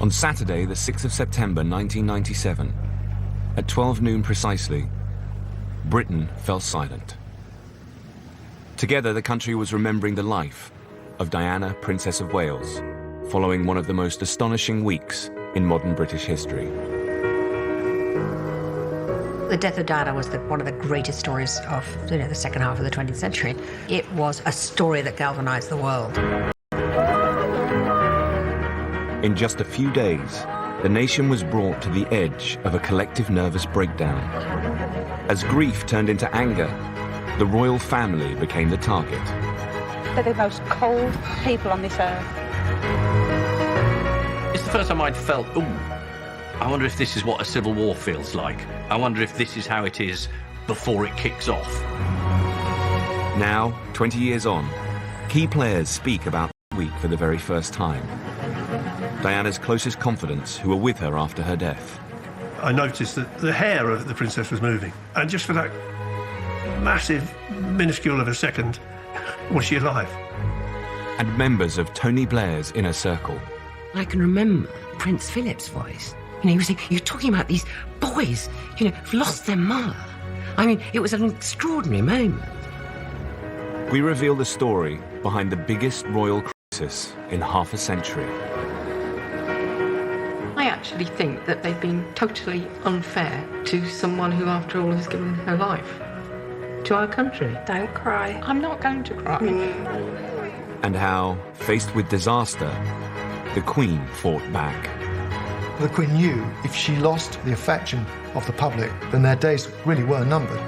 On Saturday, the 6th of September 1997, at 12 noon precisely, Britain fell silent. Together, the country was remembering the life of Diana, Princess of Wales, following one of the most astonishing weeks in modern British history. The death of Diana was one of the greatest stories of the second half of the 20th century. It was a story that galvanized the world. In just a few days, the nation was brought to the edge of a collective nervous breakdown. As grief turned into anger, the royal family became the target. They're the most cold people on this earth. It's the first time I'd felt, ooh, I wonder if this is what a civil war feels like. I wonder if this is how it is before it kicks off. Now, 20 years on, key players speak about the week for the very first time. Diana's closest confidants who were with her after her death. I noticed that the hair of the princess was moving, and just for that massive, minuscule of a second, was she alive? And members of Tony Blair's inner circle. I can remember Prince Philip's voice. He was saying, you're talking about these boys, who've lost their mother. I mean, it was an extraordinary moment. We reveal the story behind the biggest royal crisis in half a century. I actually think that they've been totally unfair to someone who, after all, has given her life to our country. Don't cry. I'm not going to cry. And how, faced with disaster, the Queen fought back. The Queen knew if she lost the affection of the public, then their days really were numbered.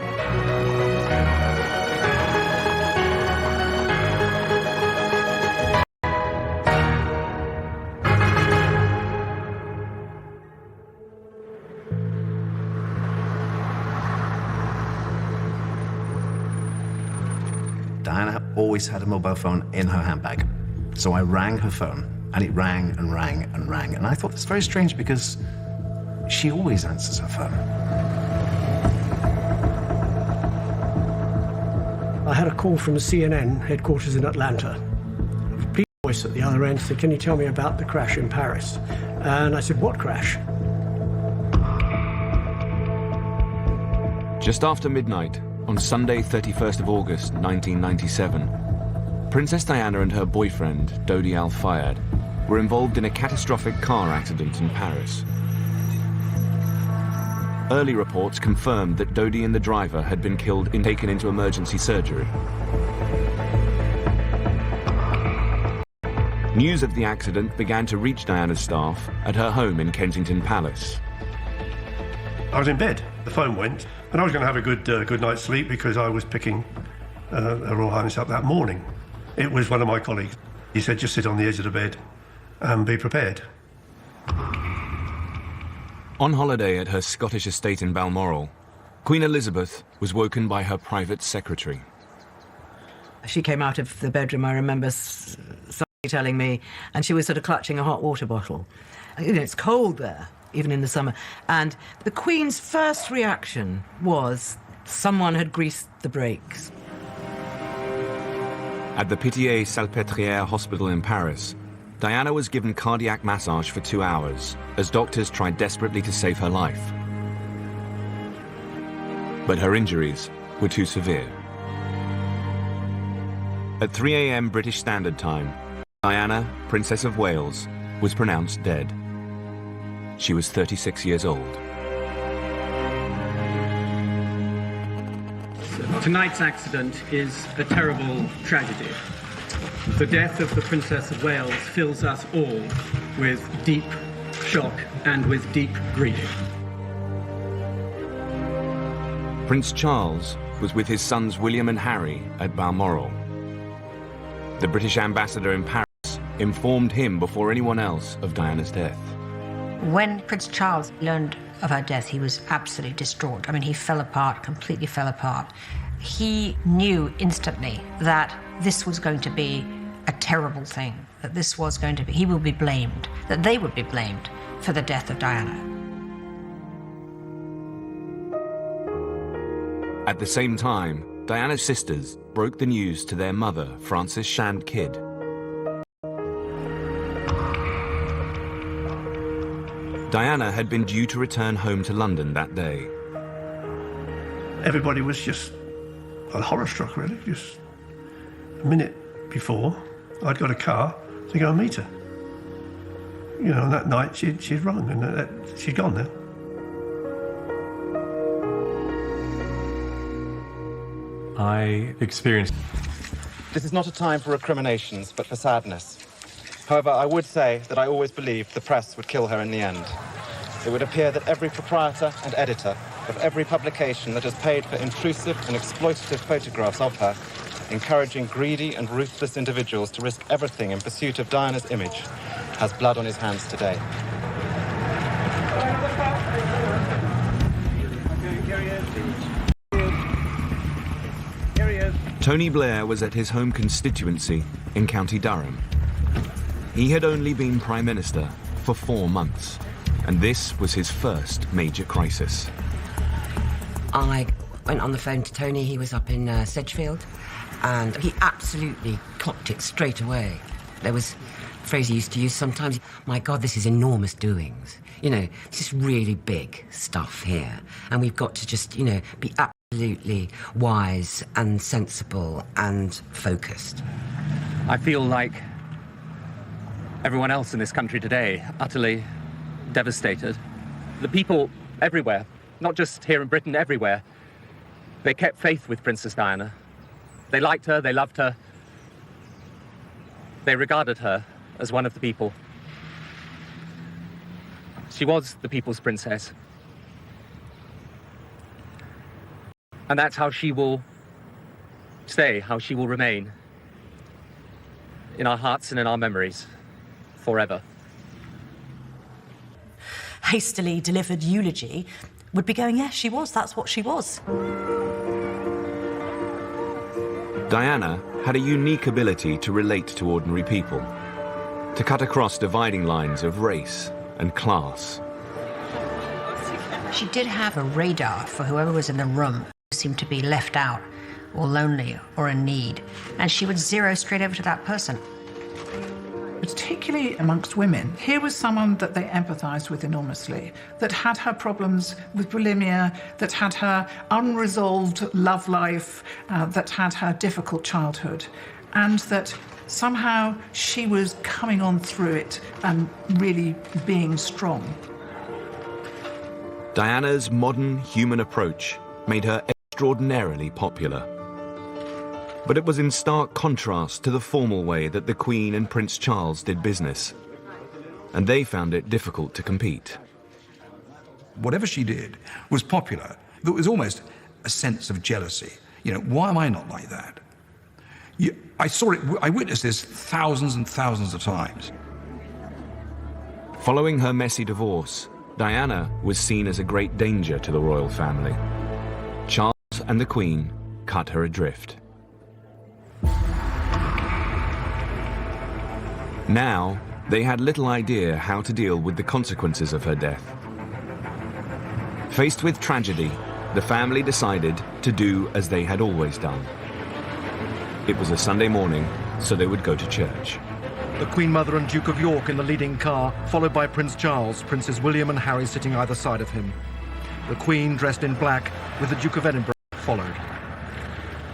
Diana always had a mobile phone in her handbag. So I rang her phone, and it rang and rang and rang. And I thought that's very strange because she always answers her phone. I had a call from CNN headquarters in Atlanta. A police voice at the other end said, "Can you tell me about the crash in Paris?" And I said, "What crash?" Just after midnight, on Sunday, 31st of August, 1997, Princess Diana and her boyfriend, Dodi Al-Fayed, were involved in a catastrophic car accident in Paris. Early reports confirmed that Dodi and the driver had been killed and taken into emergency surgery. News of the accident began to reach Diana's staff at her home in Kensington Palace. I was in bed. The phone went, and I was going to have a good night's sleep because I was picking Her Royal Highness up that morning. It was one of my colleagues. He said, just sit on the edge of the bed and be prepared. On holiday at her Scottish estate in Balmoral, Queen Elizabeth was woken by her private secretary. She came out of the bedroom, I remember somebody telling me, and she was sort of clutching a hot water bottle. It's cold there, even in the summer. And the Queen's first reaction was someone had greased the brakes. At the Pitié-Salpêtrière hospital in Paris, Diana was given cardiac massage for 2 hours as doctors tried desperately to save her life. But her injuries were too severe. At 3 a.m. British Standard Time, Diana, Princess of Wales, was pronounced dead. She was 36 years old. Tonight's accident is a terrible tragedy. The death of the Princess of Wales fills us all with deep shock and with deep grief. Prince Charles was with his sons William and Harry at Balmoral. The British ambassador in Paris informed him before anyone else of Diana's death. When Prince Charles learned of her death, he was absolutely distraught. I mean, he fell apart, completely fell apart. He knew instantly that this was going to be a terrible thing, that this was going to be, he would be blamed, that they would be blamed for the death of Diana. At the same time, Diana's sisters broke the news to their mother, Frances Shand Kidd. Diana had been due to return home to London that day. Everybody was just horror-struck, really. Just a minute before, I'd got a car to go and meet her. You know, and that night she'd run, and she'd gone now. I experienced... This is not a time for recriminations, but for sadness. However, I would say that I always believed the press would kill her in the end. It would appear that every proprietor and editor of every publication that has paid for intrusive and exploitative photographs of her, encouraging greedy and ruthless individuals to risk everything in pursuit of Diana's image, has blood on his hands today. Tony Blair was at his home constituency in County Durham. He had only been Prime Minister for 4 months, and this was his first major crisis. I went on the phone to Tony. He was up in Sedgefield, and he absolutely clocked it straight away. There was a phrase he used to use sometimes, "My God, this is enormous doings." You know, this is really big stuff here, and we've got to just, you know, be absolutely wise and sensible and focused. I feel like everyone else in this country today, utterly devastated. The people everywhere, not just here in Britain, everywhere, they kept faith with Princess Diana. They liked her, they loved her. They regarded her as one of the people. She was the people's princess. And that's how she will stay, how she will remain in our hearts and in our memories forever. Hastily delivered eulogy would be going, yes, she was, that's what she was. Diana had a unique ability to relate to ordinary people, to cut across dividing lines of race and class. She did have a radar for whoever was in the room who seemed to be left out or lonely or in need, and she would zero straight over to that person. Particularly amongst women, here was someone that they empathised with enormously, that had her problems with bulimia, that had her unresolved love life, that had her difficult childhood, and that somehow she was coming on through it and really being strong. Diana's modern human approach made her extraordinarily popular. But it was in stark contrast to the formal way that the Queen and Prince Charles did business, and they found it difficult to compete. Whatever she did was popular. There was almost a sense of jealousy. You know, why am I not like that? I saw it, I witnessed this thousands and thousands of times. Following her messy divorce, Diana was seen as a great danger to the royal family. Charles and the Queen cut her adrift. Now, they had little idea how to deal with the consequences of her death. Faced with tragedy, the family decided to do as they had always done. It was a Sunday morning, so they would go to church. The Queen Mother and Duke of York in the leading car, followed by Prince Charles, Princes William and Harry sitting either side of him. The Queen, dressed in black, with the Duke of Edinburgh, followed.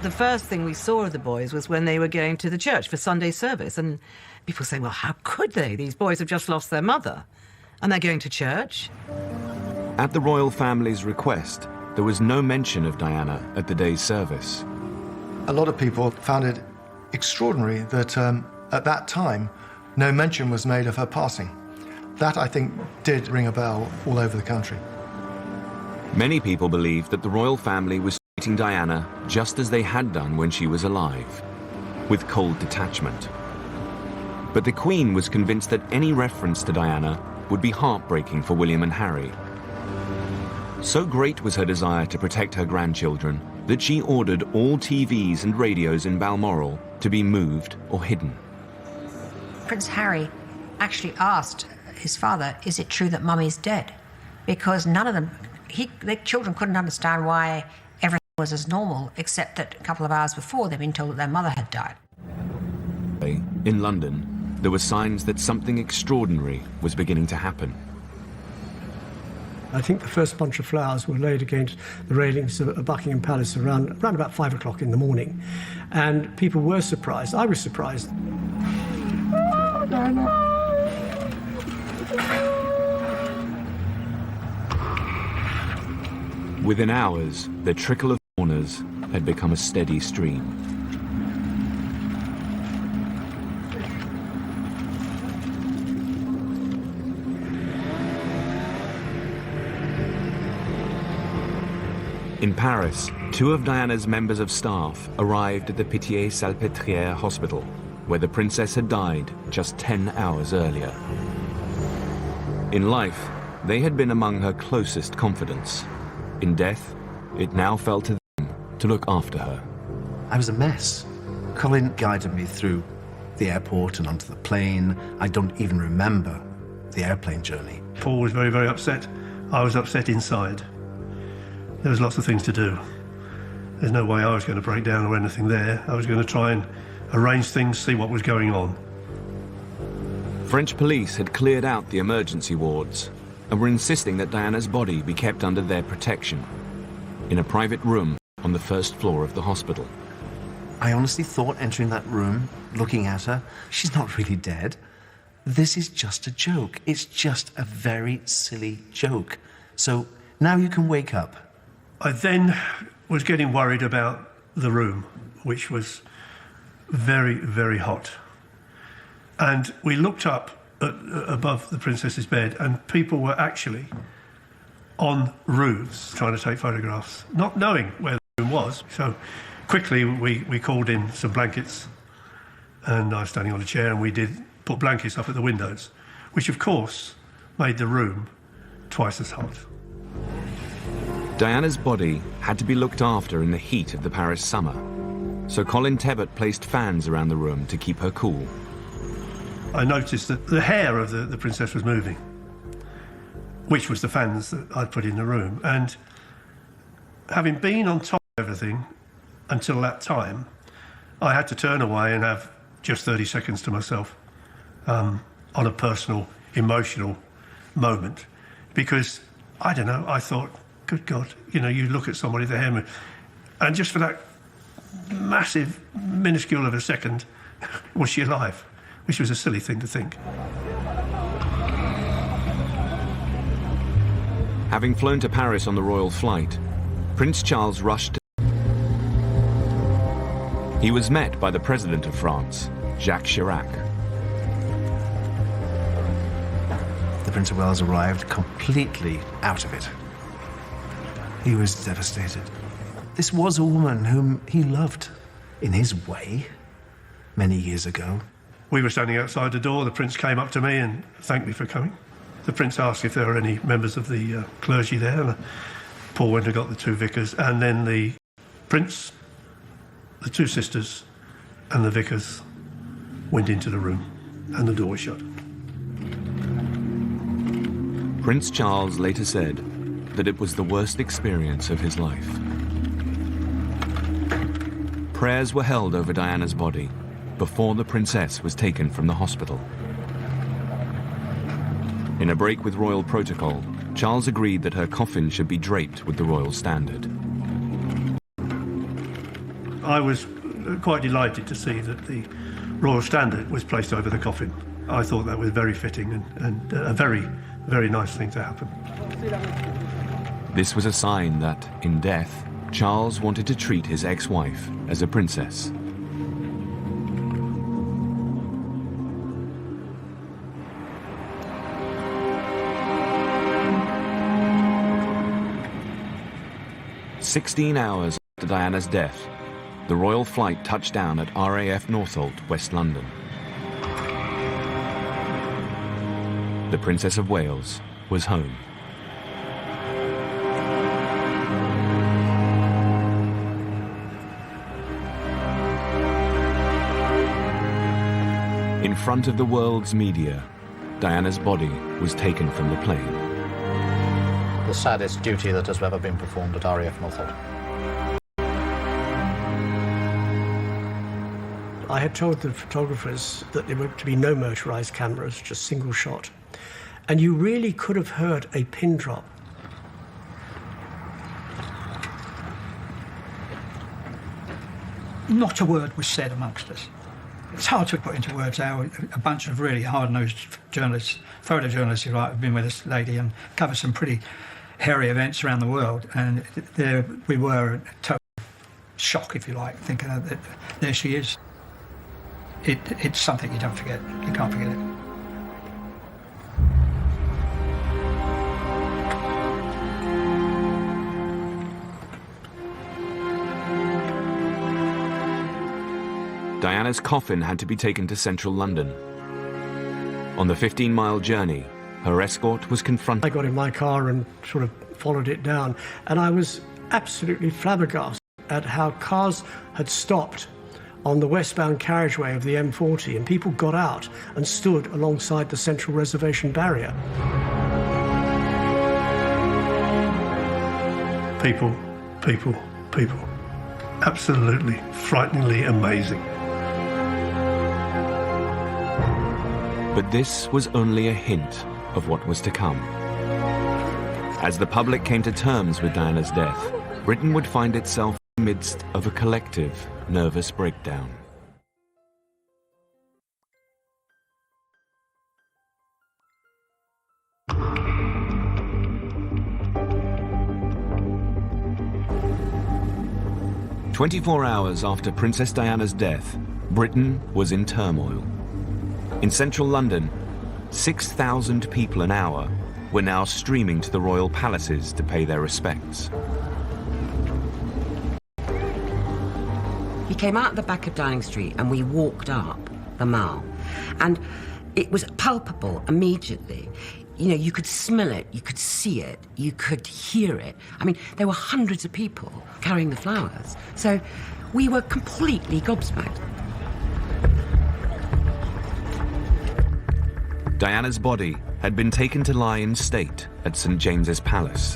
The first thing we saw of the boys was when they were going to the church for Sunday service, and people saying, well, how could they? These boys have just lost their mother, and they're going to church. At the royal family's request, there was no mention of Diana at the day's service. A lot of people found it extraordinary that at that time, no mention was made of her passing. That, I think, did ring a bell all over the country. Many people believed that the royal family was treating Diana just as they had done when she was alive, with cold detachment. But the Queen was convinced that any reference to Diana would be heartbreaking for William and Harry. So great was her desire to protect her grandchildren that she ordered all TVs and radios in Balmoral to be moved or hidden. Prince Harry actually asked his father, is it true that Mummy's dead? Because none of them, the children couldn't understand why everything was as normal, except that a couple of hours before they'd been told that their mother had died. In London, there were signs that something extraordinary was beginning to happen. I think the first bunch of flowers were laid against the railings of Buckingham Palace around about 5 o'clock in the morning. And people were surprised. I was surprised. Within hours, the trickle of mourners had become a steady stream. In Paris, 2 of Diana's members of staff arrived at the Pitié-Salpêtrière hospital, where the princess had died just 10 hours earlier. In life, they had been among her closest confidants. In death, it now fell to them to look after her. I was a mess. Colin guided me through the airport and onto the plane. I don't even remember the airplane journey. Paul was very, very upset. I was upset inside. There was lots of things to do. There's no way I was going to break down or anything there. I was going to try and arrange things, see what was going on. French police had cleared out the emergency wards and were insisting that Diana's body be kept under their protection in a private room on the first floor of the hospital. I honestly thought entering that room, looking at her, she's not really dead. This is just a joke. It's just a very silly joke. So now you can wake up. I then was getting worried about the room, which was very, very hot. And we looked up above the princess's bed, and people were actually on roofs trying to take photographs, not knowing where the room was. So quickly we called in some blankets, and I was standing on a chair, and we did put blankets up at the windows, which of course made the room twice as hot. Diana's body had to be looked after in the heat of the Paris summer, so Colin Tebbert placed fans around the room to keep her cool. I noticed that the hair of the princess was moving, which was the fans that I'd put in the room. And having been on top of everything until that time, I had to turn away and have just 30 seconds to myself on a personal, emotional moment. Because, I don't know, I thought, good God, you know, you look at somebody, the hair, and just for that massive, minuscule of a second, was she alive? Which was a silly thing to think. Having flown to Paris on the royal flight, Prince Charles rushed. He was met by the President of France, Jacques Chirac. The Prince of Wales arrived completely out of it. He was devastated. This was a woman whom he loved, in his way, many years ago. We were standing outside the door. The Prince came up to me and thanked me for coming. The Prince asked if there were any members of the clergy there. And Paul went and got the 2 vicars. And then the Prince, the 2 sisters, and the vicars went into the room, and the door was shut. Prince Charles later said that it was the worst experience of his life. Prayers were held over Diana's body before the princess was taken from the hospital. In a break with royal protocol, Charles agreed that her coffin should be draped with the royal standard. I was quite delighted to see that the royal standard was placed over the coffin. I thought that was very fitting and a very, very nice thing to happen. This was a sign that, in death, Charles wanted to treat his ex-wife as a princess. "16 hours after Diana's death, the royal flight touched down at RAF Northolt, West London. The Princess of Wales was home. In front of the world's media, Diana's body was taken from the plane. The saddest duty that has ever been performed at RAF Northolt. I had told the photographers that there were to be no motorised cameras, just single shot. And you really could have heard a pin drop not a word was said amongst us. It's hard to put into words how a bunch of really hard-nosed journalists, photojournalists, if you like, have been with this lady and covered some pretty hairy events around the world, and there we were in total shock, if you like, thinking that there she is. It's something you don't forget. You can't forget it. Diana's coffin had to be taken to central London. On the 15-mile journey, her escort was confronted. I got in my car and sort of followed it down, and I was absolutely flabbergasted at how cars had stopped on the westbound carriageway of the M40, and people got out and stood alongside the central reservation barrier. People, people, people. Absolutely, frighteningly amazing. But this was only a hint of what was to come. As the public came to terms with Diana's death, Britain would find itself in the midst of a collective nervous breakdown. "24 hours after Princess Diana's death, Britain was in turmoil. In central London, 6,000 people an hour were now streaming to the royal palaces to pay their respects. He came out the back of Downing Street and we walked up the Mall. And it was palpable immediately. You know, you could smell it, you could see it, you could hear it. I mean, there were hundreds of people carrying the flowers. So we were completely gobsmacked. Diana's body had been taken to lie in state at St. James's Palace.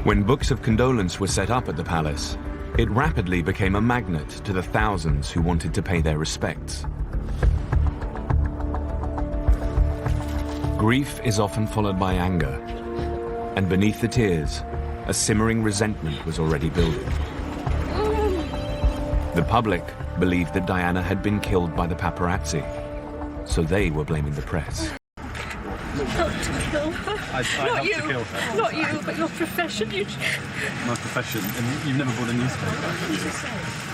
When books of condolence were set up at the palace, it rapidly became a magnet to the thousands who wanted to pay their respects. Grief is often followed by anger, and beneath the tears, a simmering resentment was already building. The public believed that Diana had been killed by the paparazzi, so they were blaming the press. Not to kill her. Not you. To kill her. Not you, but your profession. My profession, and you've never bought a newspaper.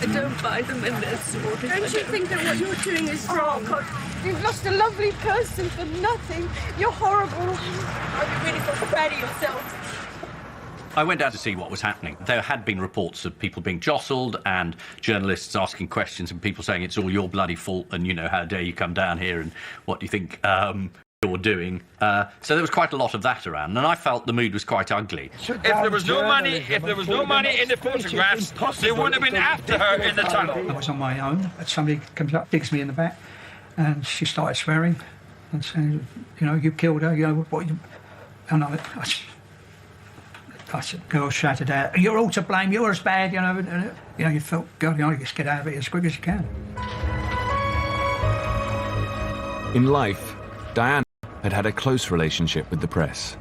I don't buy them in this order. Don't you think that what you're doing is wrong? God, you've lost a lovely person for nothing. You're horrible. I really feel bad of yourself. I went down to see what was happening. There had been reports of people being jostled and journalists asking questions and people saying it's all your bloody fault and, you know, how dare you come down here and what do you think you're doing? So there was quite a lot of that around, and I felt the mood was quite ugly. If there was no money in the photographs, they wouldn't have been after her in the tunnel. I was on my own. Somebody comes up, digs me in the back, and she started swearing and saying, you know, you killed her, you know, what you... And I said, girl shouted out, you're all to blame, you're as bad, you know. You know, you felt, God, you know, just get out of it as quick as you can. In life, Diana had had a close relationship with the press.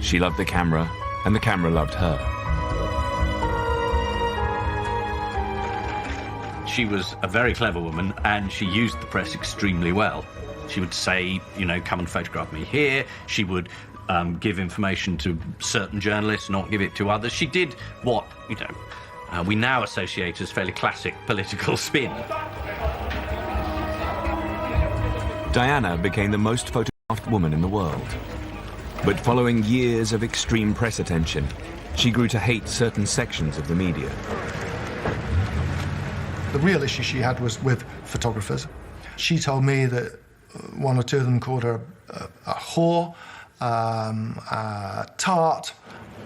She loved the camera, and the camera loved her. She was a very clever woman, and she used the press extremely well. She would say, you know, come and photograph me here. She would give information to certain journalists, not give it to others. She did what, you know, we now associate as fairly classic political spin. Diana became the most photographed woman in the world. But following years of extreme press attention, she grew to hate certain sections of the media. The real issue she had was with photographers. She told me that one or two of them called her a whore, tart.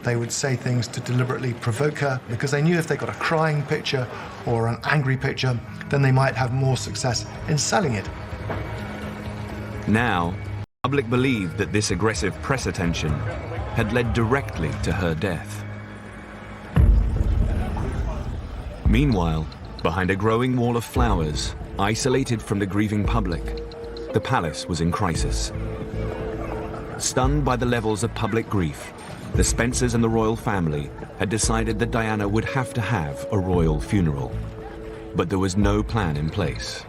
They would say things to deliberately provoke her because they knew if they got a crying picture or an angry picture, then they might have more success in selling it. Now, the public believed that this aggressive press attention had led directly to her death. Meanwhile, behind a growing wall of flowers, isolated from the grieving public, the palace was in crisis. Stunned by the levels of public grief, the Spencers and the royal family had decided that Diana would have to have a royal funeral. But there was no plan in place.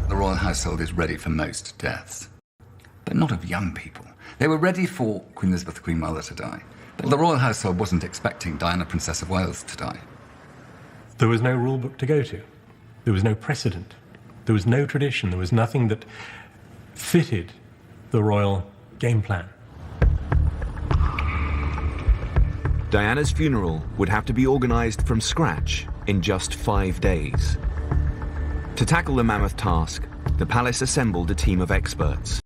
The royal household is ready for most deaths, but not of young people. They were ready for Queen Elizabeth, the Queen Mother, to die. But the royal household wasn't expecting Diana, Princess of Wales, to die. There was no rule book to go to. There was no precedent. There was no tradition. There was nothing that fitted the royal game plan. Diana's funeral would have to be organized from scratch in just 5 days. To tackle the mammoth task, the palace assembled a team of experts.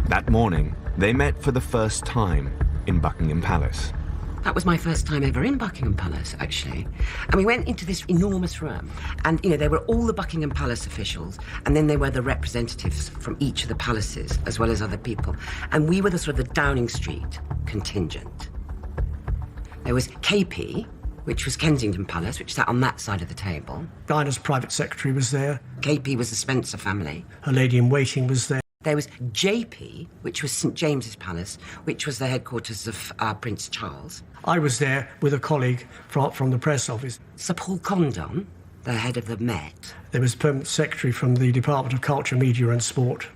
That morning, they met for the first time in Buckingham Palace. That was my first time ever in Buckingham Palace, actually. And we went into this enormous room, and, you know, there were all the Buckingham Palace officials, and then there were the representatives from each of the palaces, as well as other people. And we were the sort of the Downing Street contingent. There was KP, which was Kensington Palace, which sat on that side of the table. Diana's private secretary was there. KP was the Spencer family. Her lady-in-waiting was there. There was JP, which was St James's Palace, which was the headquarters of Prince Charles. I was there with a colleague from the press office. Sir Paul Condon, the head of the Met. There was Permanent Secretary from the Department of Culture, Media and Sport.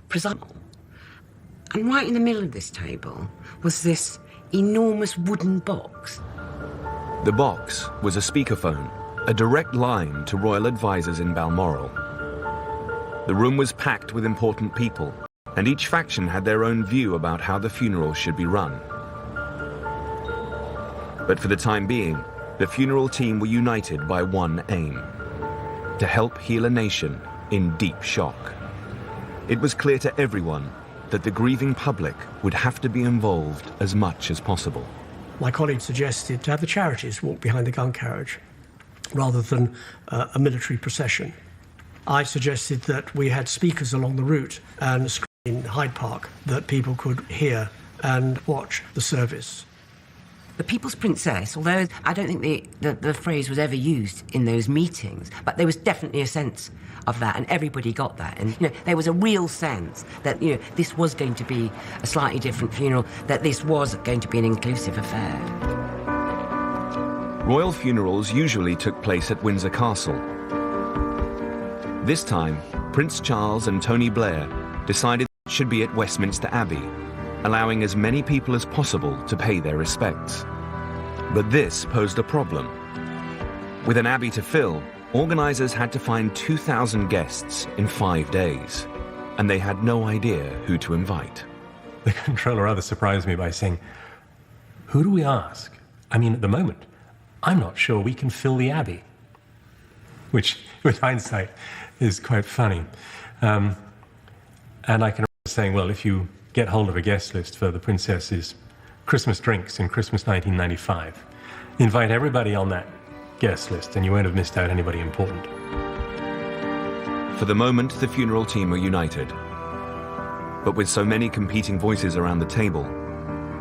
And right in the middle of this table was this enormous wooden box. The box was a speakerphone, a direct line to royal advisors in Balmoral. The room was packed with important people, and each faction had their own view about how the funeral should be run. But for the time being, the funeral team were united by one aim: to help heal a nation in deep shock. It was clear to everyone that the grieving public would have to be involved as much as possible. My colleague suggested to have the charities walk behind the gun carriage rather than a military procession. I suggested that we had speakers along the route and a screen in Hyde Park that people could hear and watch the service. The People's Princess, although I don't think the phrase was ever used in those meetings, but there was definitely a sense of that, and everybody got that. And, you know, there was a real sense that, you know, this was going to be a slightly different funeral, that this was going to be an inclusive affair. Royal funerals usually took place at Windsor Castle. This time, Prince Charles and Tony Blair decided it should be at Westminster Abbey, allowing as many people as possible to pay their respects. But this posed a problem. With an abbey to fill, organisers had to find 2,000 guests in 5 days, and they had no idea who to invite. The controller rather surprised me by saying, "Who do we ask? I mean, at the moment, I'm not sure we can fill the abbey." Which, with hindsight, is quite funny. And I can remember saying, well, if you get hold of a guest list for the princess's Christmas drinks in Christmas 1995, invite everybody on that guest list and you won't have missed out anybody important. For the moment, the funeral team were united. But with so many competing voices around the table,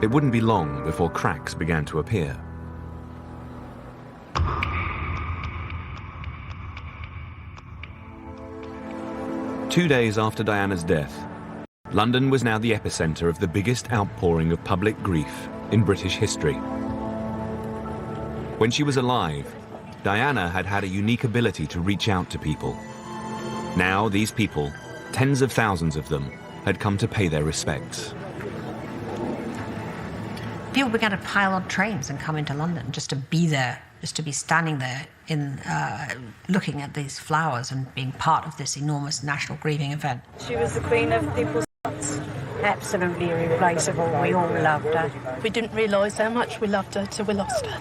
it wouldn't be long before cracks began to appear. Two days after Diana's death, London was now the epicenter of the biggest outpouring of public grief in British history. When she was alive, Diana had had a unique ability to reach out to people. Now these people, tens of thousands of them, had come to pay their respects. People began to pile on trains and come into London just to be there, just to be standing there in looking at these flowers and being part of this enormous national grieving event. She was the queen of people's hearts. Absolutely irreplaceable. We all loved her. We didn't realise how much we loved her till we lost her.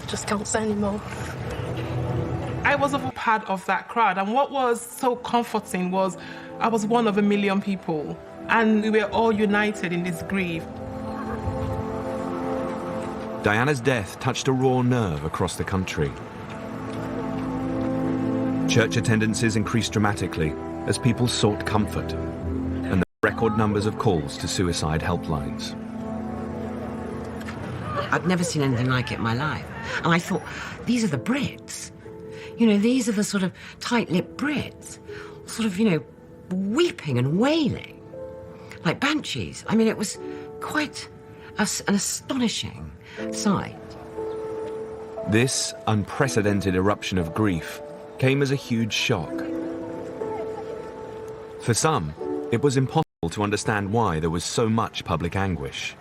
Just can't say anymore. I was a part of that crowd, and what was so comforting was I was one of 1 million people, and we were all united in this grief. Diana's death touched a raw nerve across the country. Church attendances increased dramatically as people sought comfort, and the record numbers of calls to suicide helplines. I'd never seen anything like it in my life. And I thought, these are the Brits. You know, these are the sort of tight-lipped Brits, sort of, you know, weeping and wailing. like banshees. I mean, it was quite an astonishing sight. This unprecedented eruption of grief came as a huge shock. For some, it was impossible to understand why there was so much public anguish.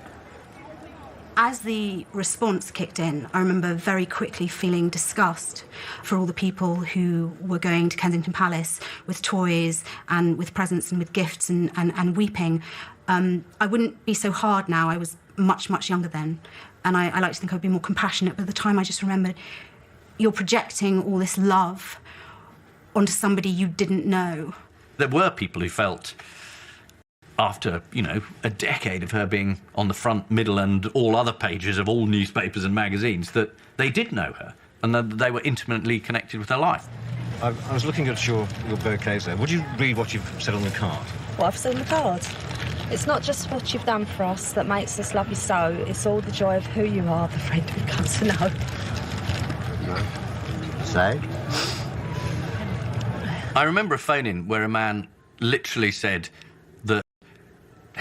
As the response kicked in, I remember very quickly feeling disgust for all the people who were going to Kensington Palace with toys and with presents and with gifts and weeping. I wouldn't be so hard now. I was much, much younger then. And I like to think I'd be more compassionate. But at the time, I just remembered you're projecting all this love onto somebody you didn't know. There were people who felt, after, a decade of her being on the front, middle and all other pages of all newspapers and magazines, that they did know her and that they were intimately connected with her life. I was looking at your bouquets there. Would you read what you've said on the card? What I've said on the card? It's not just what you've done for us that makes us love you so, it's all the joy of who you are, the friend we've come to know. Say? I remember a phone-in where a man literally said that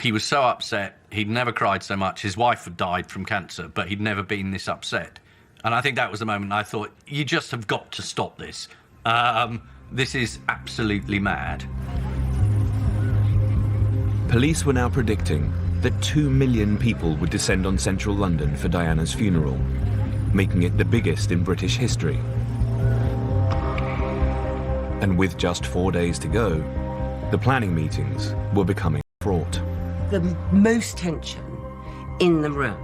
he was so upset, he'd never cried so much, his wife had died from cancer, but he'd never been this upset. And I think that was the moment I thought, you just have got to stop this. This is absolutely mad. Police were now predicting that 2 million people would descend on central London for Diana's funeral, making it the biggest in British history. And with just 4 days to go, the planning meetings were becoming fraught. The most tension in the room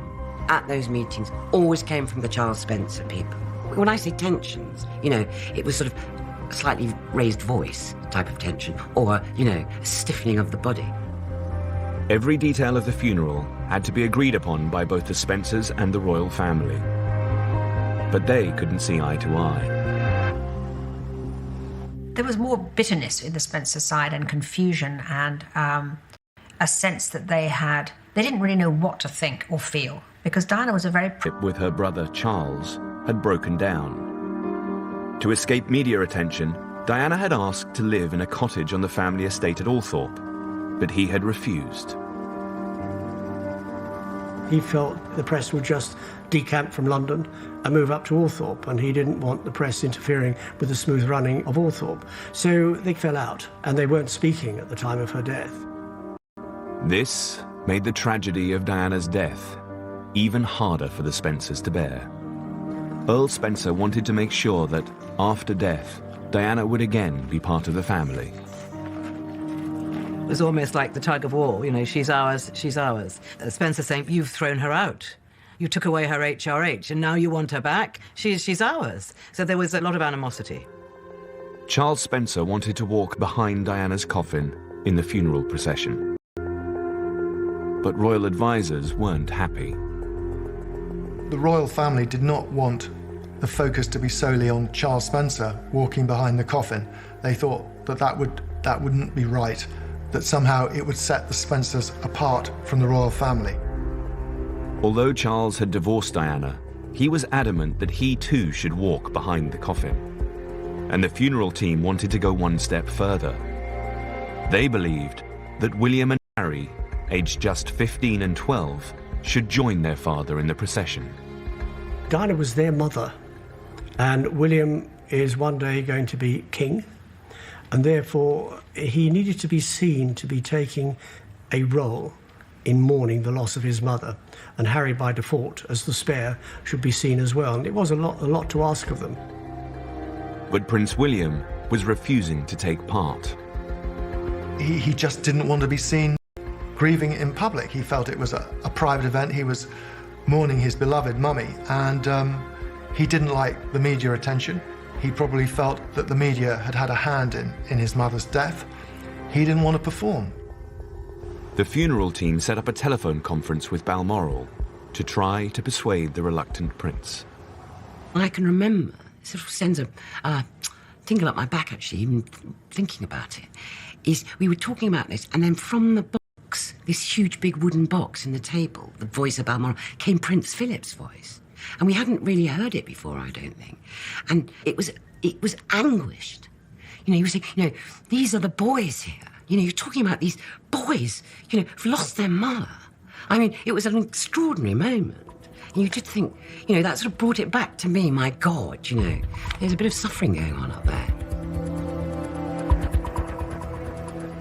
at those meetings always came from the Charles Spencer people. When I say tensions, it was sort of a slightly raised voice type of tension, or, a stiffening of the body. Every detail of the funeral had to be agreed upon by both the Spencers and the royal family. But they couldn't see eye to eye. There was more bitterness in the Spencer side and confusion and a sense that they didn't really know what to think or feel, because Diana was a very... ...with her brother Charles had broken down. To escape media attention, Diana had asked to live in a cottage on the family estate at Althorpe, but he had refused. He felt the press would just decamp from London and move up to Althorpe, and he didn't want the press interfering with the smooth running of Althorpe. So they fell out, and they weren't speaking at the time of her death. This made the tragedy of Diana's death even harder for the Spencers to bear. Earl Spencer wanted to make sure that, after death, Diana would again be part of the family. It was almost like the tug of war, she's ours, she's ours. Spencer saying, you've thrown her out. You took away her HRH, and now you want her back? She's ours. So there was a lot of animosity. Charles Spencer wanted to walk behind Diana's coffin in the funeral procession. But royal advisors weren't happy. The royal family did not want the focus to be solely on Charles Spencer walking behind the coffin. They thought that wouldn't be right, that somehow it would set the Spencers apart from the royal family. Although Charles had divorced Diana, he was adamant that he too should walk behind the coffin. And the funeral team wanted to go one step further. They believed that William and Harry, aged just 15 and 12, should join their father in the procession. Diana was their mother, and William is one day going to be king, and therefore he needed to be seen to be taking a role in mourning the loss of his mother, and Harry, by default, as the spare, should be seen as well. And it was a lot to ask of them. But Prince William was refusing to take part. He just didn't want to be seen grieving in public. He felt it was a private event. He was mourning his beloved mummy, and he didn't like the media attention. He probably felt that the media had had a hand in his mother's death. He didn't want to perform. The funeral team set up a telephone conference with Balmoral to try to persuade the reluctant prince. I can remember, it sort of sends a tingle up my back, actually, even thinking about it, is we were talking about this, and then from the box, this huge big wooden box in the table, the voice of Balmoral, came Prince Philip's voice. And we hadn't really heard it before, I don't think. And it was anguished. He was saying, these are the boys here. You know, you're talking about these boys, you know, who've lost their mother. I mean, it was an extraordinary moment. And you did think, you know, that sort of brought it back to me, my God, you know. There's a bit of suffering going on up there.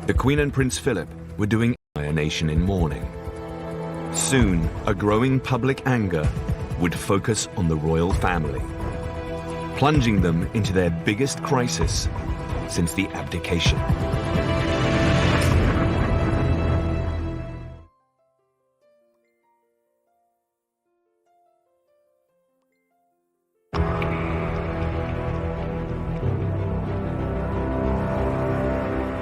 The Queen and Prince Philip were doing a nation in mourning. Soon, a growing public anger would focus on the royal family, plunging them into their biggest crisis since the abdication.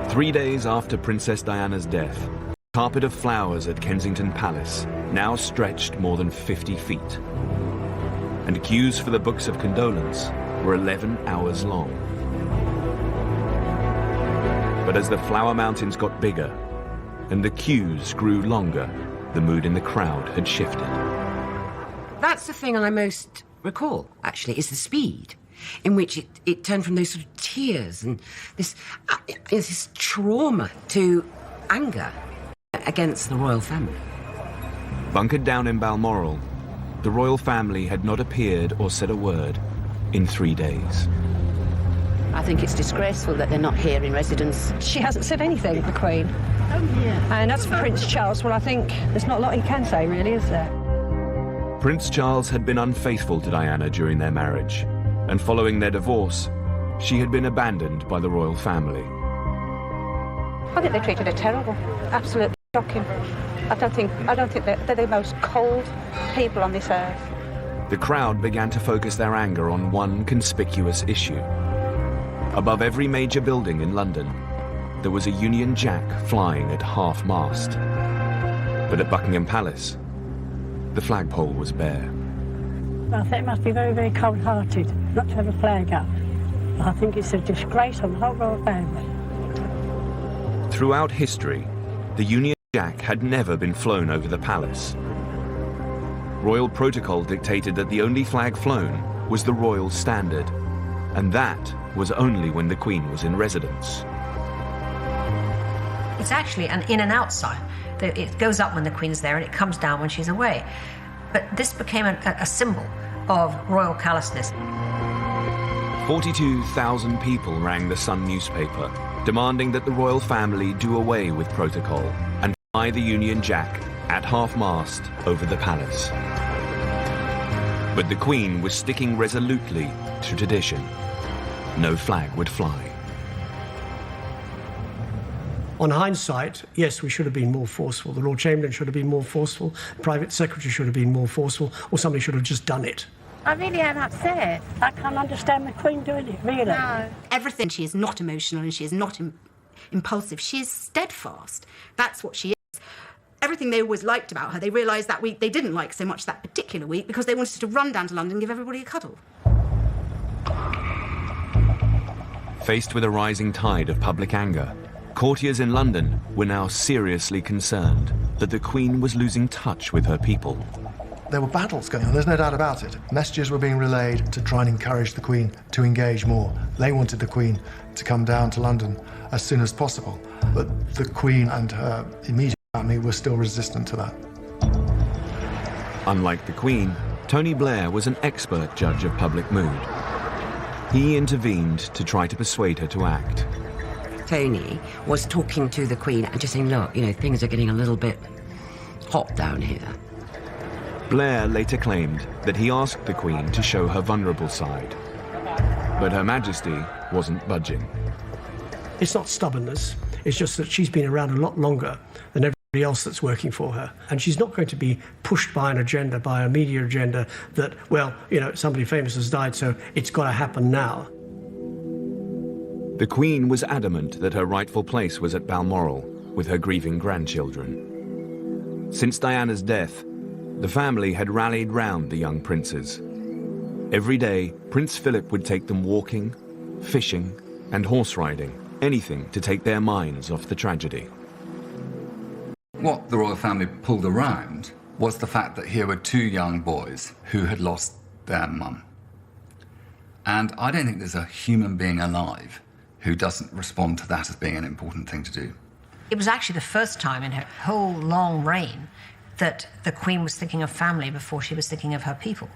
Three days after Princess Diana's death, the carpet of flowers at Kensington Palace now stretched more than 50 feet. And queues for the books of condolence were 11 hours long. But as the flower mountains got bigger and the queues grew longer, the mood in the crowd had shifted. That's the thing I most recall, actually, is the speed in which it turned from those sort of tears and this trauma to anger against the royal family. Bunkered down in Balmoral, the royal family had not appeared or said a word in 3 days. I think it's disgraceful that they're not here in residence. She hasn't said anything, the Queen. Oh, yeah. And as for Prince Charles, well, I think there's not a lot he can say, really, is there? Prince Charles had been unfaithful to Diana during their marriage, and following their divorce, she had been abandoned by the royal family. I think they treated her terrible. Absolutely shocking. I don't think they're the most cold people on this earth. The crowd began to focus their anger on one conspicuous issue. Above every major building in London, there was a Union Jack flying at half-mast. But at Buckingham Palace, the flagpole was bare. I think it must be very, very cold-hearted not to have a flag up. I think it's a disgrace on the whole royal family. Throughout history, the Union Jack had never been flown over the palace. Royal protocol dictated that the only flag flown was the royal standard, and that was only when the Queen was in residence. It's actually an in and out sign. It goes up when the Queen's there and it comes down when she's away. But this became a symbol of royal callousness. 42,000 people rang the Sun newspaper, demanding that the royal family do away with protocol and fly the Union Jack at half-mast over the palace. But the Queen was sticking resolutely to tradition. No flag would fly. On hindsight, yes, we should have been more forceful. The Lord Chamberlain should have been more forceful. The Private Secretary should have been more forceful, or somebody should have just done it. I really am upset. I can't understand the Queen doing it, really. No. Everything, she is not emotional and she is not impulsive. She is steadfast. That's what she is. Everything they always liked about her, they realised that week they didn't like so much that particular week because they wanted to run down to London and give everybody a cuddle. Faced with a rising tide of public anger, courtiers in London were now seriously concerned that the Queen was losing touch with her people. There were battles going on, there's no doubt about it. Messages were being relayed to try and encourage the Queen to engage more. They wanted the Queen to come down to London as soon as possible. But the Queen and her immediate family were still resistant to that. Unlike the Queen, Tony Blair was an expert judge of public mood. He intervened to try to persuade her to act. Tony was talking to the Queen and just saying, look, you know, things are getting a little bit hot down here. Blair later claimed that he asked the Queen to show her vulnerable side. But Her Majesty wasn't budging. It's not stubbornness, it's just that she's been around a lot longer than everybody else that's working for her. And she's not going to be pushed by an agenda, by a media agenda that, well, you know, somebody famous has died, so it's got to happen now. The Queen was adamant that her rightful place was at Balmoral with her grieving grandchildren. Since Diana's death, the family had rallied round the young princes. Every day, Prince Philip would take them walking, fishing, and horse riding, anything to take their minds off the tragedy. What the royal family pulled around was the fact that here were two young boys who had lost their mum. And I don't think there's a human being alive who doesn't respond to that as being an important thing to do. It was actually the first time in her whole long reign that the Queen was thinking of family before she was thinking of her people.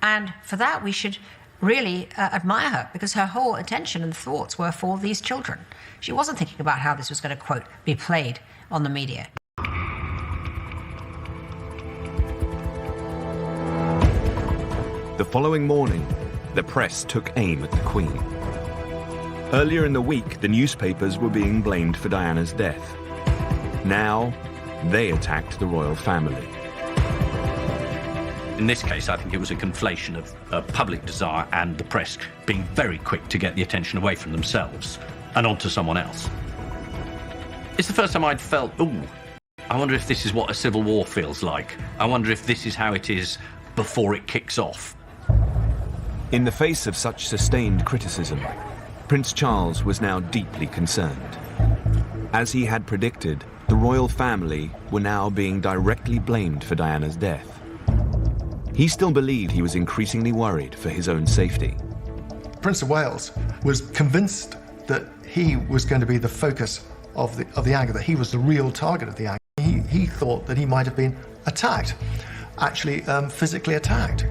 And for that, we should really admire her, because her whole attention and thoughts were for these children. She wasn't thinking about how this was going to, quote, be played on the media. The following morning, the press took aim at the Queen. Earlier in the week, the newspapers were being blamed for Diana's death. Now, they attacked the royal family. In this case, I think it was a conflation of public desire and the press being very quick to get the attention away from themselves and onto someone else. It's the first time I'd felt, ooh, I wonder if this is what a civil war feels like. I wonder if this is how it is before it kicks off. In the face of such sustained criticism, Prince Charles was now deeply concerned. As he had predicted, the royal family were now being directly blamed for Diana's death. He still believed he was increasingly worried for his own safety. Prince of Wales was convinced that he was going to be the focus of the anger, that he was the real target of the anger. He thought that he might have been attacked, actually physically attacked.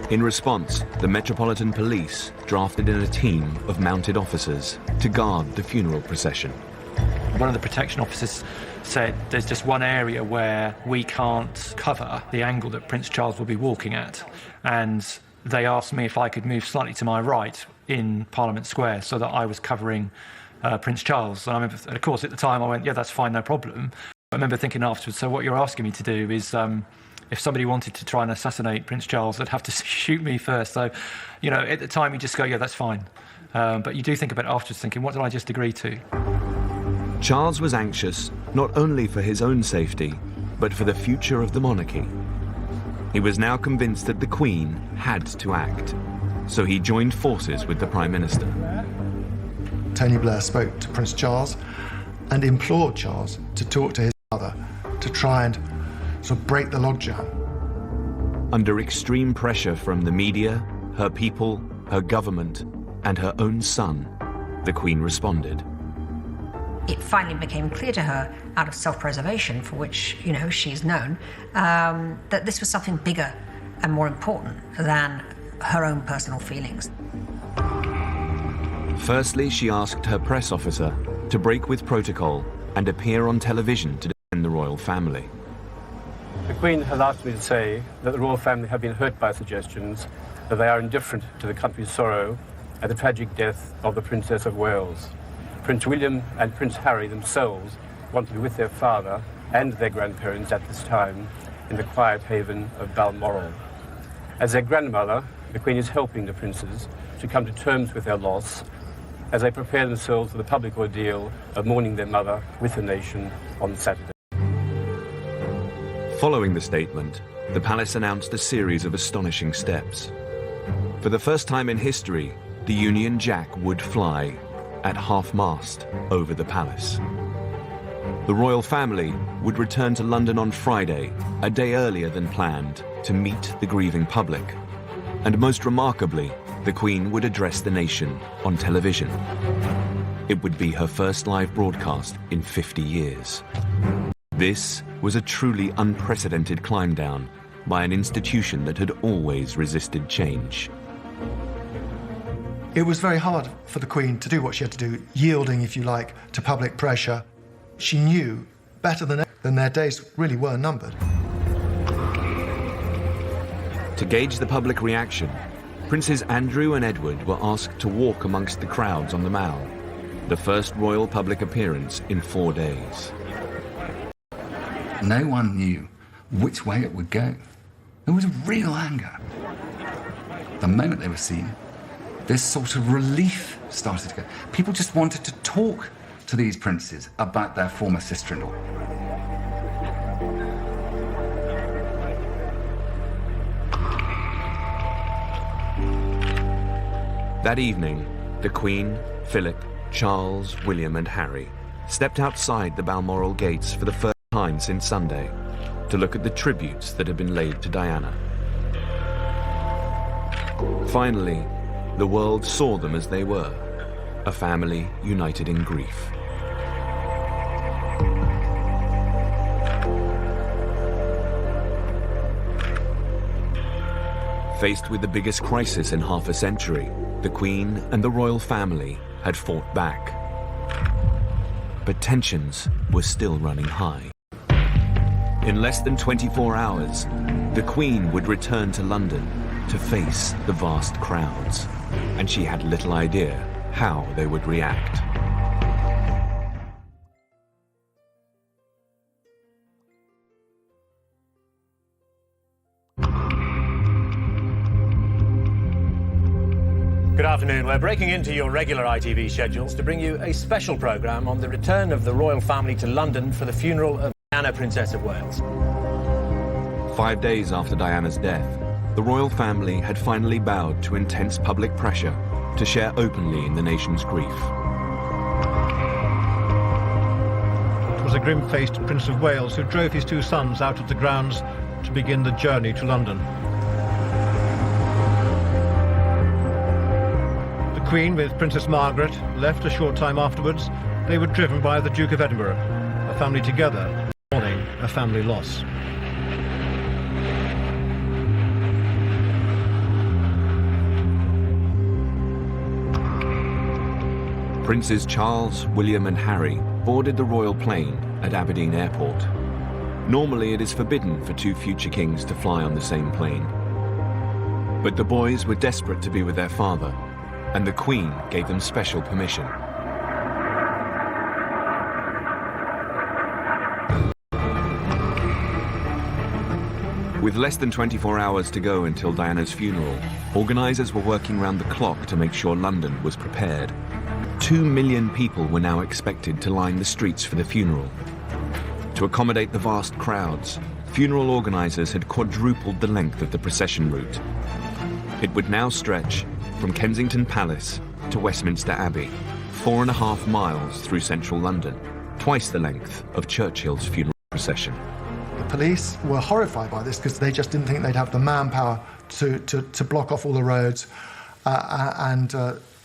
In response, the Metropolitan Police drafted in a team of mounted officers to guard the funeral procession. One of the protection officers said there's just one area where we can't cover the angle that Prince Charles will be walking at, and they asked me if I could move slightly to my right in Parliament Square so that I was covering Prince Charles. And I remember, of course, at the time I went, yeah, that's fine, no problem. I remember thinking afterwards, so what you're asking me to do is if somebody wanted to try and assassinate Prince Charles, they'd have to shoot me first. So, you know, at the time you just go, yeah, that's fine. But you do think about it afterwards, thinking, what did I just agree to? Charles was anxious not only for his own safety, but for the future of the monarchy. He was now convinced that the Queen had to act, so he joined forces with the Prime Minister. Tony Blair spoke to Prince Charles and implored Charles to talk to his mother to try and sort of break the logjam. Under extreme pressure from the media, her people, her government, and her own son, the Queen responded. It finally became clear to her, out of self-preservation, for which, you know, she's known, that this was something bigger and more important than her own personal feelings. Firstly, she asked her press officer to break with protocol and appear on television to defend the royal family. The Queen has asked me to say that the royal family have been hurt by suggestions that they are indifferent to the country's sorrow at the tragic death of the Princess of Wales. Prince William and Prince Harry themselves want to be with their father and their grandparents at this time in the quiet haven of Balmoral. As their grandmother, the Queen is helping the princes to come to terms with their loss as they prepare themselves for the public ordeal of mourning their mother with the nation on Saturday. Following the statement, the palace announced a series of astonishing steps. For the first time in history, the Union Jack would fly at half-mast over the palace. The royal family would return to London on Friday, a day earlier than planned, to meet the grieving public. And most remarkably, the Queen would address the nation on television. It would be her first live broadcast in 50 years. This was a truly unprecedented climb down by an institution that had always resisted change. It was very hard for the Queen to do what she had to do, yielding, if you like, to public pressure. She knew better than their days really were numbered. To gauge the public reaction, Princes Andrew and Edward were asked to walk amongst the crowds on the Mall, the first royal public appearance in 4 days. No one knew which way it would go. There was real anger. The moment they were seen, this sort of relief started to go. People just wanted to talk to these princes about their former sister-in-law. That evening, the Queen, Philip, Charles, William and Harry stepped outside the Balmoral gates for the first time since Sunday to look at the tributes that had been laid to Diana. Finally, the world saw them as they were, a family united in grief. Faced with the biggest crisis in half a century, the Queen and the royal family had fought back. But tensions were still running high. In less than 24 hours, the Queen would return to London to face the vast crowds, and she had little idea how they would react. Good afternoon. We're breaking into your regular ITV schedules to bring you a special programme on the return of the royal family to London for the funeral of Diana, Princess of Wales. 5 days after Diana's death, the royal family had finally bowed to intense public pressure to share openly in the nation's grief. It was a grim-faced Prince of Wales who drove his two sons out of the grounds to begin the journey to London. The Queen, with Princess Margaret, left a short time afterwards. They were driven by the Duke of Edinburgh, a family together, mourning a family loss. Princes Charles, William and Harry boarded the royal plane at Aberdeen Airport. Normally it is forbidden for two future kings to fly on the same plane. But the boys were desperate to be with their father, and the Queen gave them special permission. With less than 24 hours to go until Diana's funeral, organisers were working round the clock to make sure London was prepared. 2 million people were now expected to line the streets for the funeral. To accommodate the vast crowds, funeral organisers had quadrupled the length of the procession route. It would now stretch from Kensington Palace to Westminster Abbey, 4.5 miles through central London, twice the length of Churchill's funeral procession. The police were horrified by this because they just didn't think they'd have the manpower to block off all the roads and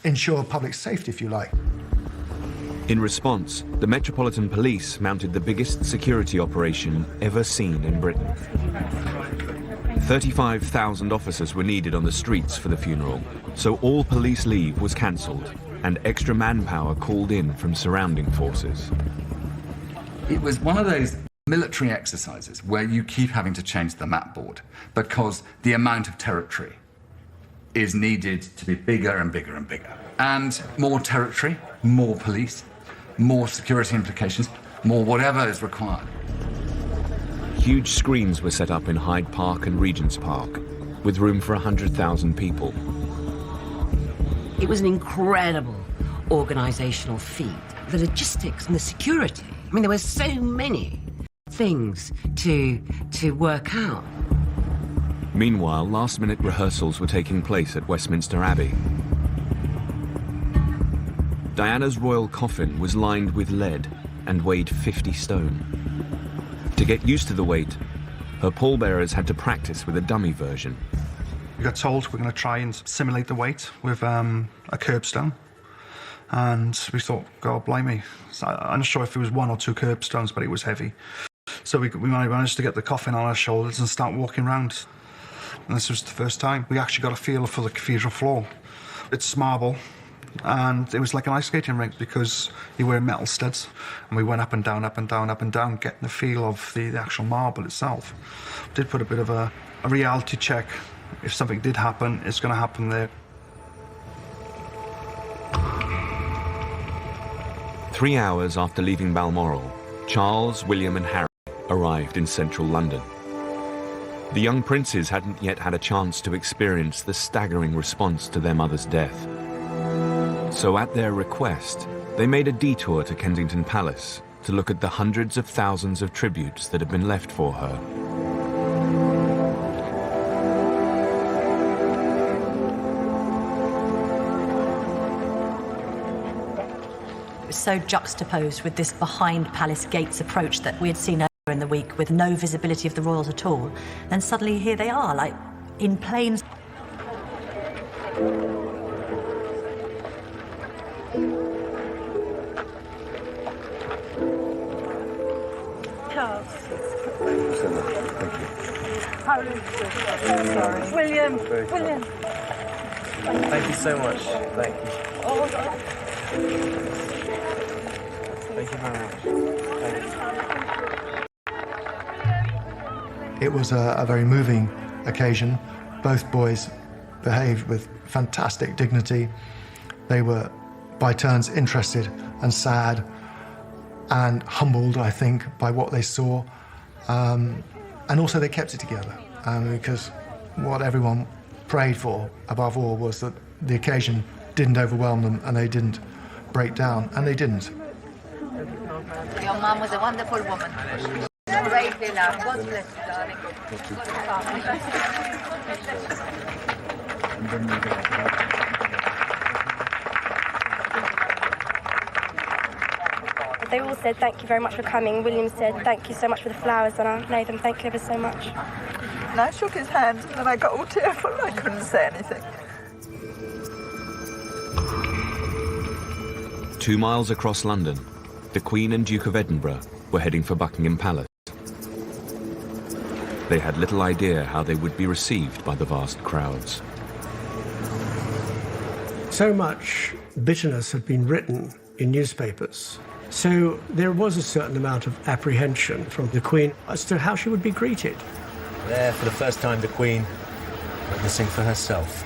ensure public safety, if you like. In response, the Metropolitan Police mounted the biggest security operation ever seen in Britain. 35,000 officers were needed on the streets for the funeral, so all police leave was cancelled and extra manpower called in from surrounding forces. It was one of those military exercises where you keep having to change the map board because the amount of territory is needed to be bigger and bigger and bigger. And more territory, more police, more security implications, more whatever is required. Huge screens were set up in Hyde Park and Regent's Park, with room for 100,000 people. It was an incredible organisational feat. The logistics and the security. I mean, there were so many things to work out. Meanwhile, last-minute rehearsals were taking place at Westminster Abbey. Diana's royal coffin was lined with lead and weighed 50 stone. To get used to the weight, her pallbearers had to practice with a dummy version. We got told we're going to try and simulate the weight with a curbstone. And we thought, God blimey. I'm not sure if it was 1 or 2 curbstones, but it was heavy. So we managed to get the coffin on our shoulders and start walking around. And this was the first time we actually got a feel for the cathedral floor. It's marble, and it was like an ice skating rink because you wear metal studs. And we went up and down, up and down, up and down, getting the feel of the actual marble itself. Did put a bit of a reality check. If something did happen, it's going to happen there. 3 hours after leaving Balmoral, Charles, William and Harry arrived in central London. The young princes hadn't yet had a chance to experience the staggering response to their mother's death. So at their request, they made a detour to Kensington Palace to look at the hundreds of thousands of tributes that had been left for her. It was so juxtaposed with this behind palace gates approach that we had seen earlier in the week with no visibility of the royals at all. Then suddenly here they are, like in plain... Hi, Sorry. William. William. Thank you so much. Thank you. Thank you very much. It was a very moving occasion. Both boys behaved with fantastic dignity. They were, by turns, interested and sad and humbled, I think, by what they saw. And also they kept it together, because what everyone prayed for, above all, was that the occasion didn't overwhelm them and they didn't break down, and they didn't. Your mom was a wonderful woman. Great love. God bless you, darling. They all said thank you very much for coming. William said thank you so much for the flowers, and I know them. Thank you ever so much. And I shook his hand, and then I got all tearful. I couldn't say anything. 2 miles across London, the Queen and Duke of Edinburgh were heading for Buckingham Palace. They had little idea how they would be received by the vast crowds. So much bitterness had been written in newspapers. So there was a certain amount of apprehension from the Queen as to how she would be greeted. There, for the first time, the Queen witnessing for herself.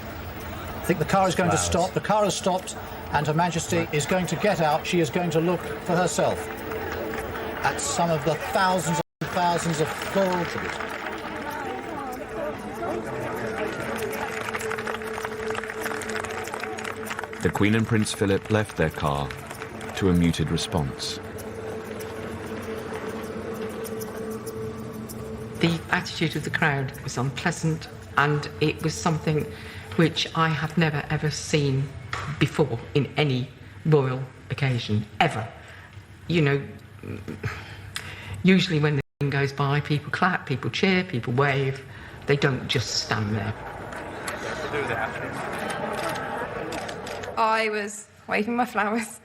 I think the car is going to stop. The car has stopped, and Her Majesty is going to get out. She is going to look for herself at some of the thousands and thousands of floral tributes. The Queen and Prince Philip left their car to a muted response. The attitude of the crowd was unpleasant, and it was something which I have never ever seen before in any royal occasion, ever. You know, usually when the Queen goes by, people clap, people cheer, people wave. They don't just stand there. I was waving my flowers,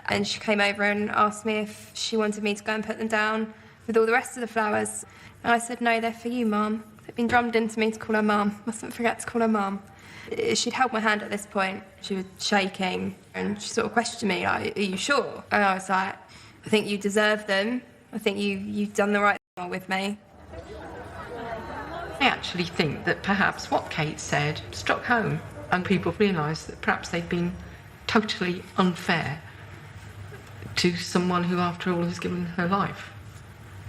and she came over and asked me if she wanted me to go and put them down with all the rest of the flowers. And I said, no, they're for you, Mum. They've been drummed into me to call her Mum. Mustn't forget to call her Mum. She'd held my hand at this point. She was shaking, and she sort of questioned me, like, are you sure? And I was like, I think you deserve them. I think you've done the right thing with me. I actually think that perhaps what Kate said struck home, and people realised that perhaps they'd been totally unfair to someone who, after all, has given her life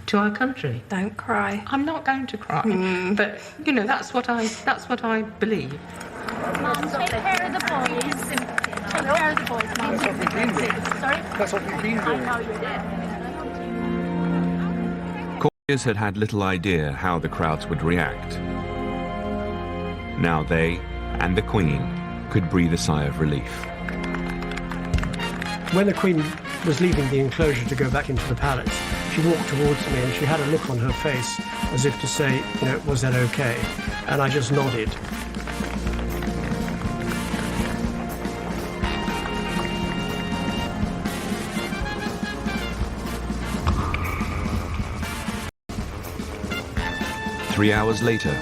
to our country. Don't cry. I'm not going to cry, but you know that's what I believe. Mum, take care of the boys. Take care of the boys, Mum. That's what we've been doing. Sorry? That's what we've been doing. I know you did. Courtiers had had little idea how the crowds would react. Now they and the Queen could breathe a sigh of relief. When the Queen was leaving the enclosure to go back into the palace, she walked towards me and she had a look on her face as if to say, you know, was that okay? And I just nodded. Three hours later,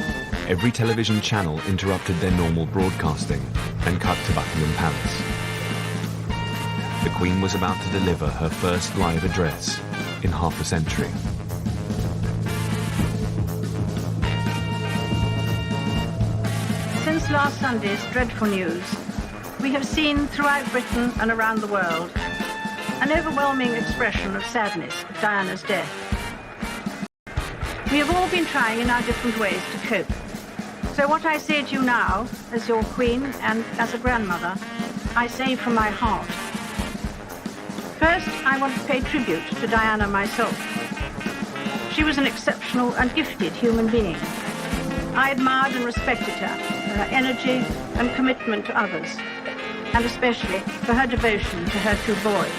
every television channel interrupted their normal broadcasting and cut to Buckingham Palace. The Queen was about to deliver her first live address in half a century. Since last Sunday's dreadful news, we have seen throughout Britain and around the world an overwhelming expression of sadness at Diana's death. We have all been trying in our different ways to cope. So what I say to you now, as your Queen and as a grandmother, I say from my heart. First, I want to pay tribute to Diana myself. She was an exceptional and gifted human being. I admired and respected her for her energy and commitment to others, and especially for her devotion to her two boys.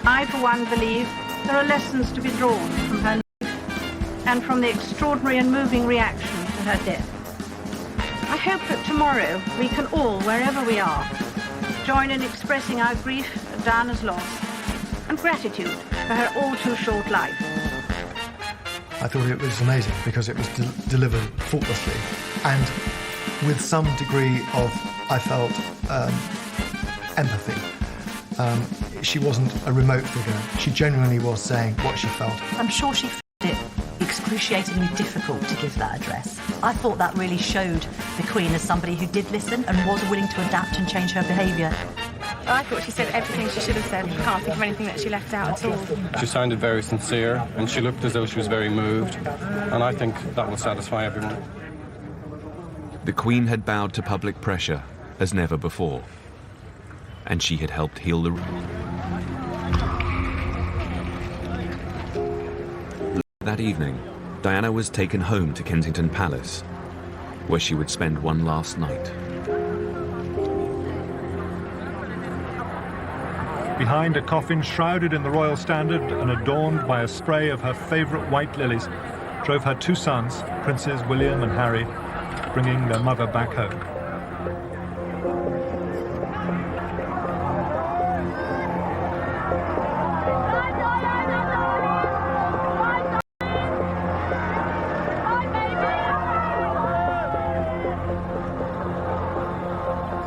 I, for one, believe there are lessons to be drawn from her life and from the extraordinary and moving reaction to her death. I hope that tomorrow we can all, wherever we are, join in expressing our grief at Diana's loss and gratitude for her all too short life. I thought it was amazing because it was delivered faultlessly and with some degree of, I felt, empathy. She wasn't a remote figure. She genuinely was saying what she felt. I'm sure she found it excruciatingly difficult to give that address. I thought that really showed the Queen as somebody who did listen and was willing to adapt and change her behaviour. I thought she said everything she should have said. I can't think of anything that she left out at all. She sounded very sincere and she looked as though she was very moved, and I think that will satisfy everyone. The Queen had bowed to public pressure as never before, and she had helped heal the... That evening, Diana was taken home to Kensington Palace, where she would spend one last night. Behind a coffin shrouded in the royal standard and adorned by a spray of her favourite white lilies, drove her two sons, Princes William and Harry, bringing their mother back home.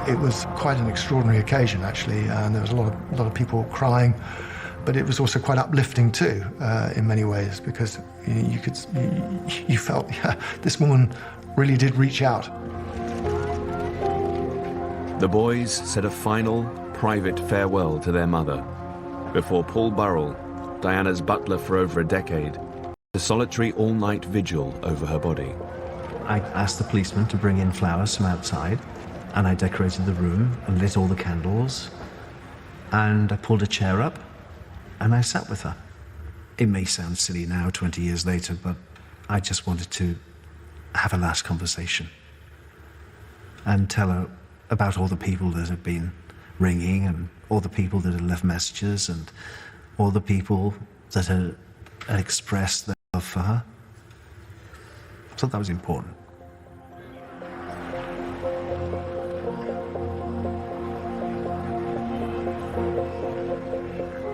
It was quite an extraordinary occasion, actually, and there was a lot of people crying, but it was also quite uplifting too, in many ways, because you felt, yeah, this woman really did reach out. The boys said a final, private farewell to their mother before Paul Burrell, Diana's butler for over a decade, a solitary all-night vigil over her body. I asked the policeman to bring in flowers from outside, and I decorated the room and lit all the candles, and I pulled a chair up and I sat with her. It may sound silly now, 20 years later, but I just wanted to have a last conversation and tell her about all the people that had been ringing and all the people that had left messages and all the people that had expressed their love for her. I thought that was important.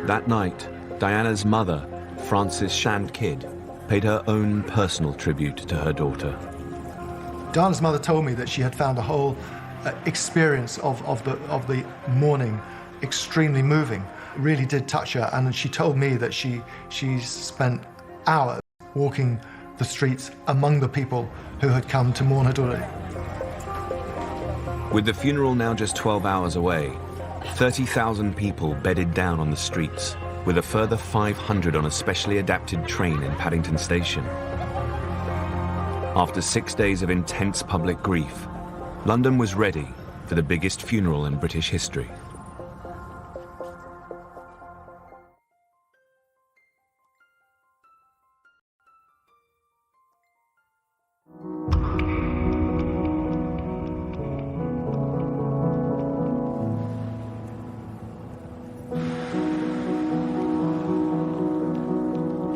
That night, Diana's mother, Frances Shand Kidd, paid her own personal tribute to her daughter. Diana's mother told me that she had found the whole experience of the mourning extremely moving. It really did touch her, and she told me that she spent hours walking the streets among the people who had come to mourn her daughter. With the funeral now just 12 hours away, 30,000 people bedded down on the streets, with a further 500 on a specially adapted train in Paddington Station. After 6 days of intense public grief, London was ready for the biggest funeral in British history.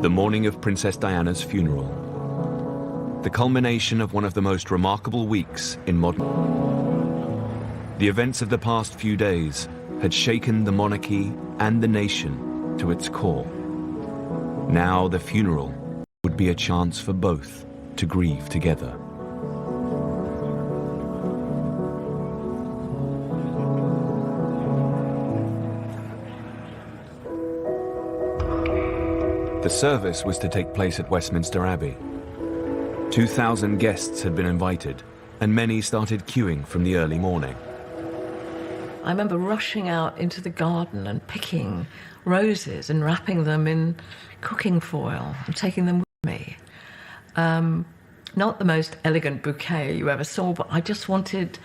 The morning of Princess Diana's funeral. The culmination of one of the most remarkable weeks in modern... The events of the past few days had shaken the monarchy and the nation to its core. Now the funeral would be a chance for both to grieve together. The service was to take place at Westminster Abbey. 2,000 guests had been invited, and many started queuing from the early morning. I remember rushing out into the garden and picking roses and wrapping them in cooking foil and taking them with me. Not the most elegant bouquet you ever saw, but I just wanted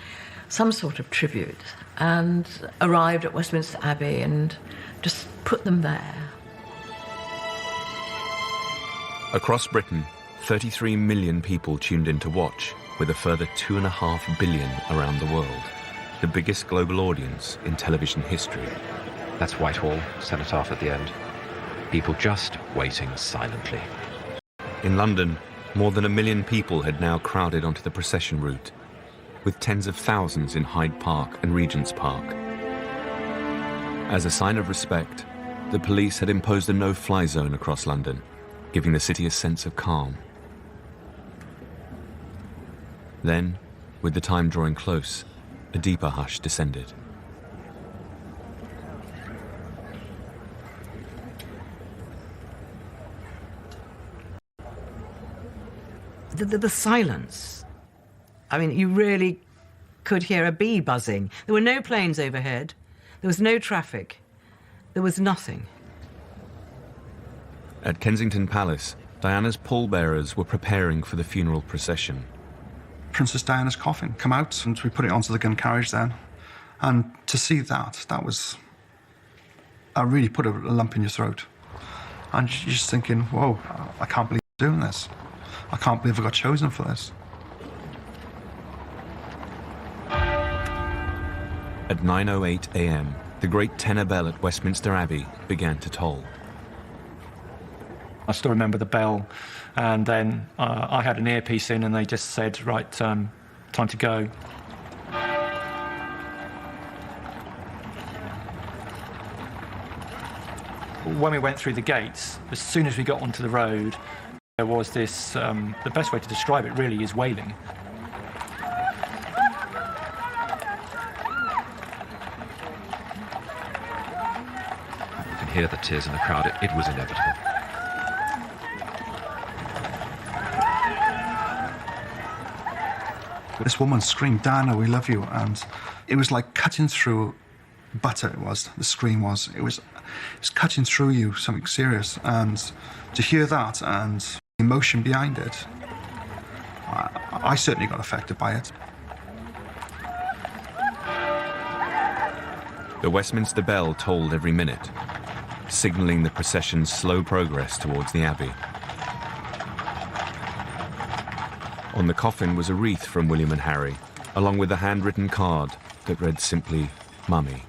some sort of tribute, and arrived at Westminster Abbey and just put them there. Across Britain, 33 million people tuned in to watch, with a further 2.5 billion around the world. The biggest global audience in television history. That's Whitehall, cenotaph at the end. People just waiting silently. In London, more than 1 million people had now crowded onto the procession route, with tens of thousands in Hyde Park and Regent's Park. As a sign of respect, the police had imposed a no-fly zone across London, giving the city a sense of calm. Then, with the time drawing close, a deeper hush descended. The silence. I mean, you really could hear a bee buzzing. There were no planes overhead. There was no traffic. There was nothing. At Kensington Palace, Diana's pallbearers were preparing for the funeral procession. Princess Diana's coffin come out, and we put it onto the gun carriage then. And to see that was... I really put a lump in your throat. And you're just thinking, whoa, I can't believe I'm doing this. I can't believe I got chosen for this. At 9:08 a.m., the great tenor bell at Westminster Abbey began to toll. I still remember the bell, and then I had an earpiece in, and they just said, right, time to go. When we went through the gates, as soon as we got onto the road, there was this, the best way to describe it really is wailing. You can hear the tears in the crowd. It was inevitable. This woman screamed, "Diana, we love you," and it was like cutting through butter. It was, the scream was. It was cutting through you, something serious, and to hear that and the emotion behind it, I certainly got affected by it. The Westminster bell tolled every minute, signalling the procession's slow progress towards the Abbey. On the coffin was a wreath from William and Harry, along with a handwritten card that read simply, "Mummy."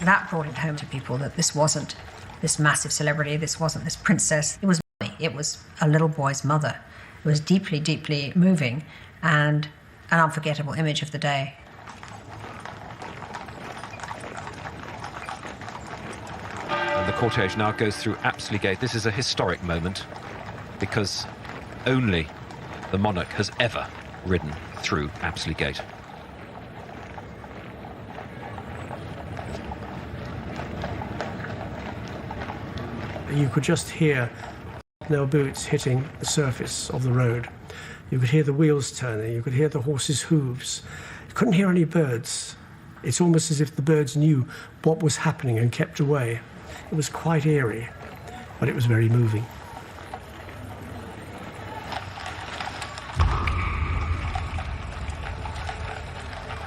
That brought it home to people that this wasn't this massive celebrity, this wasn't this princess. It was Mummy. It was a little boy's mother. It was deeply, deeply moving and an unforgettable image of the day. And the cortege now goes through Apsley Gate. This is a historic moment because only the monarch has ever ridden through Apsley Gate. You could just hear nail boots hitting the surface of the road. You could hear the wheels turning. You could hear the horses' hooves. You couldn't hear any birds. It's almost as if the birds knew what was happening and kept away. It was quite eerie, but it was very moving.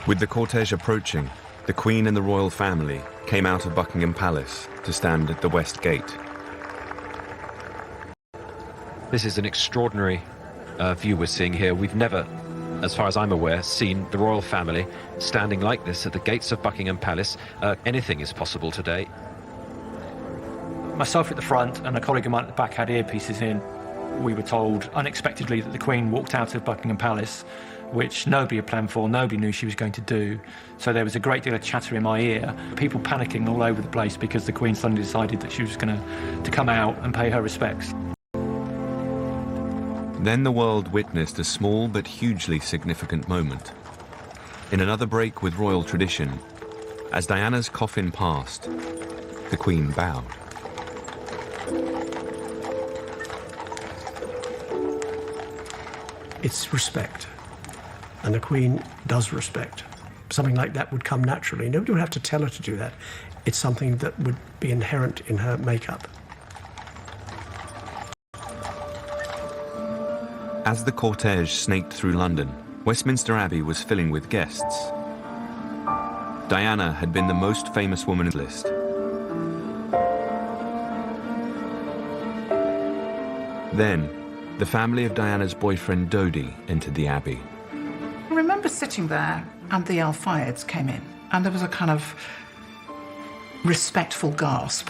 With the cortege approaching, the Queen and the royal family came out of Buckingham Palace to stand at the West Gate. This is an extraordinary view we're seeing here. We've never, as far as I'm aware, seen the royal family standing like this at the gates of Buckingham Palace. Anything is possible today. Myself at the front and a colleague of mine at the back had earpieces in. We were told unexpectedly that the Queen walked out of Buckingham Palace, which nobody had planned for, nobody knew she was going to do. So there was a great deal of chatter in my ear, people panicking all over the place because the Queen suddenly decided that she was going to come out and pay her respects. Then the world witnessed a small but hugely significant moment. In another break with royal tradition, as Diana's coffin passed, the Queen bowed. It's respect. And the Queen does respect. Something like that would come naturally. Nobody would have to tell her to do that. It's something that would be inherent in her makeup. As the cortege snaked through London, Westminster Abbey was filling with guests. Diana had been the most famous woman in the list. Then, the family of Diana's boyfriend Dodi entered the Abbey. I remember sitting there and the Al-Fayeds came in and there was a kind of respectful gasp,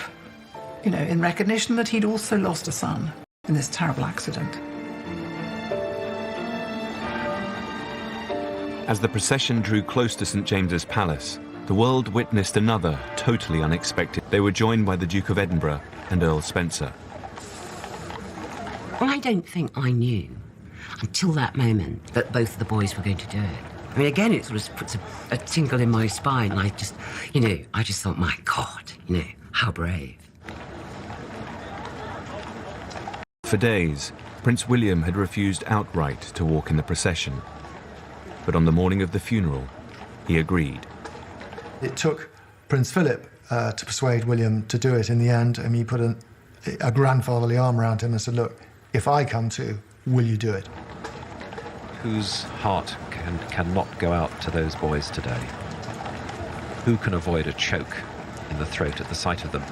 you know, in recognition that he'd also lost a son in this terrible accident. As the procession drew close to St. James's Palace, the world witnessed another totally unexpected. They were joined by the Duke of Edinburgh and Earl Spencer. Well, I don't think I knew until that moment that both of the boys were going to do it. I mean, again, it sort of puts a tingle in my spine. And I just thought, my God, how brave. For days, Prince William had refused outright to walk in the procession. But on the morning of the funeral, he agreed. It took Prince Philip to persuade William to do it in the end. I mean, he put a grandfatherly arm around him and said, look, if I come to, will you do it? Whose heart cannot go out to those boys today? Who can avoid a choke in the throat at the sight of them?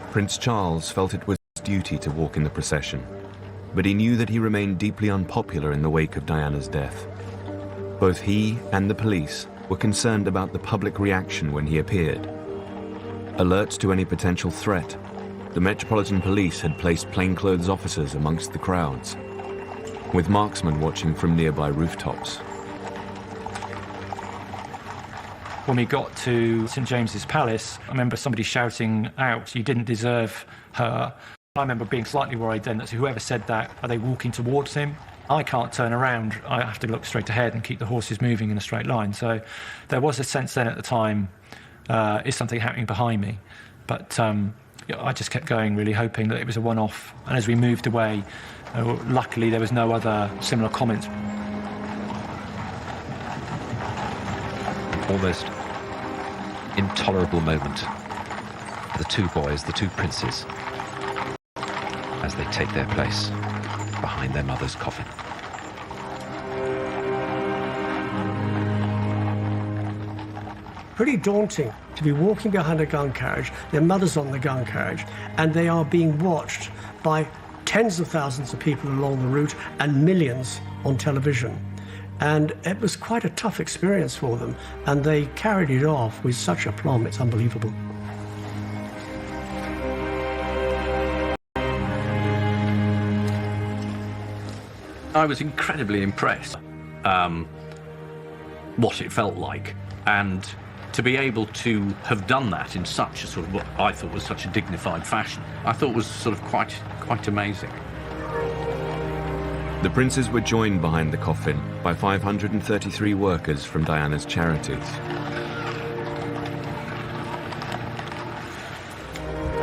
Prince Charles felt it was his duty to walk in the procession, but he knew that he remained deeply unpopular in the wake of Diana's death. Both he and the police were concerned about the public reaction when he appeared. Alert to any potential threat, the Metropolitan Police had placed plainclothes officers amongst the crowds, with marksmen watching from nearby rooftops. When we got to St James's Palace, I remember somebody shouting out, "You didn't deserve her." I remember being slightly worried then that whoever said that, are they walking towards him? I can't turn around. I have to look straight ahead and keep the horses moving in a straight line. So there was a sense then at the time, is something happening behind me? But I just kept going, really hoping that it was a one-off. And as we moved away, luckily there was no other similar comments. Almost intolerable moment for the two boys, the two princes, as they take their place behind their mother's coffin. Pretty daunting to be walking behind a gun carriage, their mother's on the gun carriage, and they are being watched by tens of thousands of people along the route and millions on television. And it was quite a tough experience for them, and they carried it off with such aplomb, it's unbelievable. I was incredibly impressed what it felt like, and to be able to have done that in such a sort of what I thought was such a dignified fashion, I thought was sort of quite amazing. The princes were joined behind the coffin by 533 workers from Diana's charities.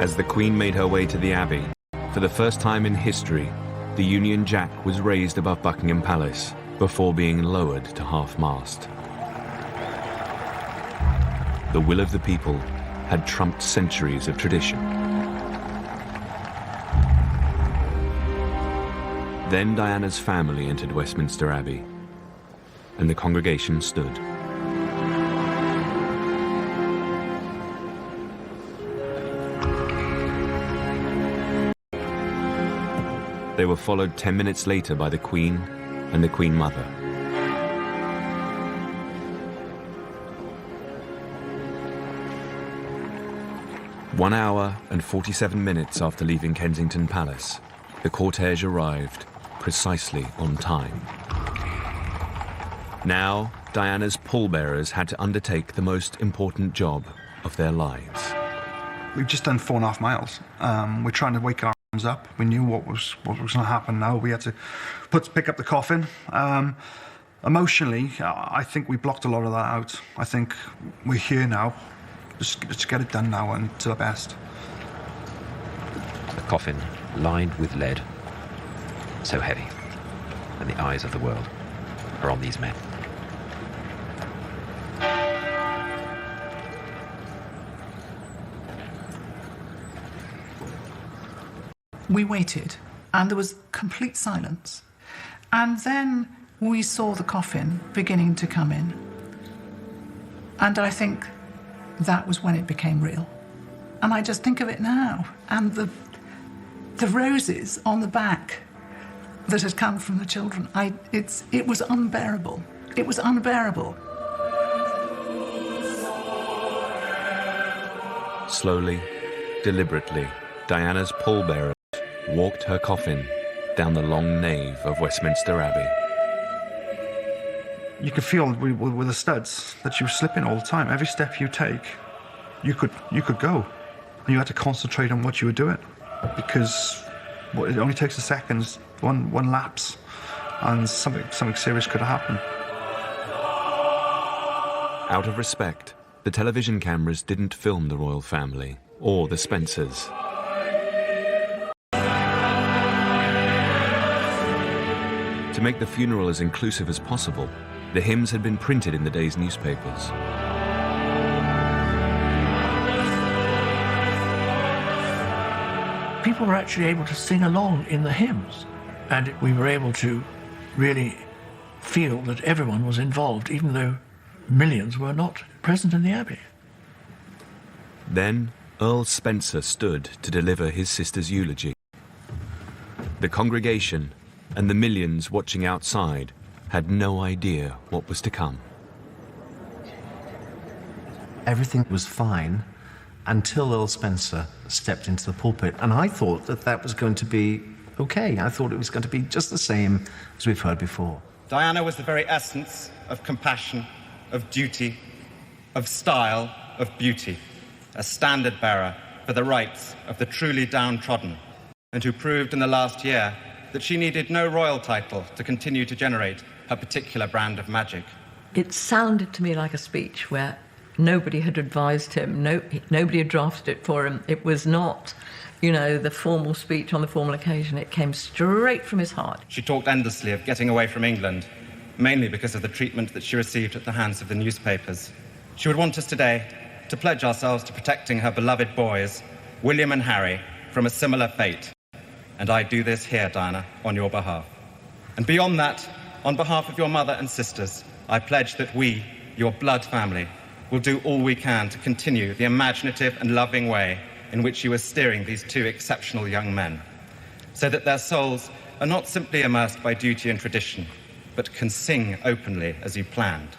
As the Queen made her way to the Abbey, for the first time in history, the Union Jack was raised above Buckingham Palace before being lowered to half-mast. The will of the people had trumped centuries of tradition. Then Diana's family entered Westminster Abbey, and the congregation stood. They were followed 10 minutes later by the Queen and the Queen Mother. One hour and 47 minutes after leaving Kensington Palace, the cortege arrived precisely on time. Now, Diana's pallbearers had to undertake the most important job of their lives. We've just done 4.5 miles. We're trying to wake our arms up. We knew what was going to happen now. We had to pick up the coffin. Emotionally, I think we blocked a lot of that out. I think we're here now. Let's get it done now and to the best. The coffin lined with lead, so heavy, and the eyes of the world are on these men. We waited, and there was complete silence. And then we saw the coffin beginning to come in. And I think that was when it became real. And I just think of it now, and the roses on the back that had come from the children. It was unbearable. It was unbearable. Slowly, deliberately, Diana's pallbearers walked her coffin down the long nave of Westminster Abbey. You could feel with the studs that you were slipping all the time. Every step you take, you could go. And you had to concentrate on what you were doing, because It only takes a second, one lapse, and something serious could have happened. Out of respect, the television cameras didn't film the royal family or the Spencers. To make the funeral as inclusive as possible, the hymns had been printed in the day's newspapers. People were actually able to sing along in the hymns, and we were able to really feel that everyone was involved, even though millions were not present in the Abbey. Then Earl Spencer stood to deliver his sister's eulogy. The congregation and the millions watching outside had no idea what was to come. Everything was fine until Earl Spencer stepped into the pulpit, and I thought that was going to be okay. I thought it was going to be just the same as we've heard before. Diana was the very essence of compassion, of duty, of style, of beauty, a standard bearer for the rights of the truly downtrodden, and who proved in the last year that she needed no royal title to continue to generate her particular brand of magic. It sounded to me like a speech where nobody had advised him, nobody had drafted it for him. It was not, the formal speech on the formal occasion. It came straight from his heart. She talked endlessly of getting away from England, mainly because of the treatment that she received at the hands of the newspapers. She would want us today to pledge ourselves to protecting her beloved boys, William and Harry, from a similar fate. And I do this here, Diana, on your behalf. And beyond that, on behalf of your mother and sisters, I pledge that we, your blood family, will do all we can to continue the imaginative and loving way in which you are steering these two exceptional young men, so that their souls are not simply immersed by duty and tradition, but can sing openly as you planned.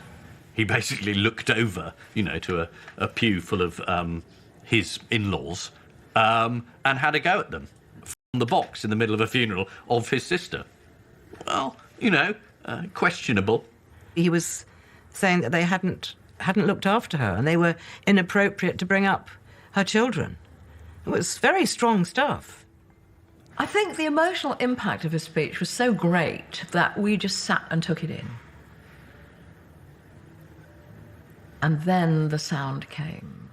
He basically looked over, to a pew full of his in-laws and had a go at them from the box in the middle of a funeral of his sister. Well, questionable. He was saying that they hadn't looked after her and they were inappropriate to bring up her children. It was very strong stuff. I think the emotional impact of his speech was so great that we just sat and took it in. And then the sound came.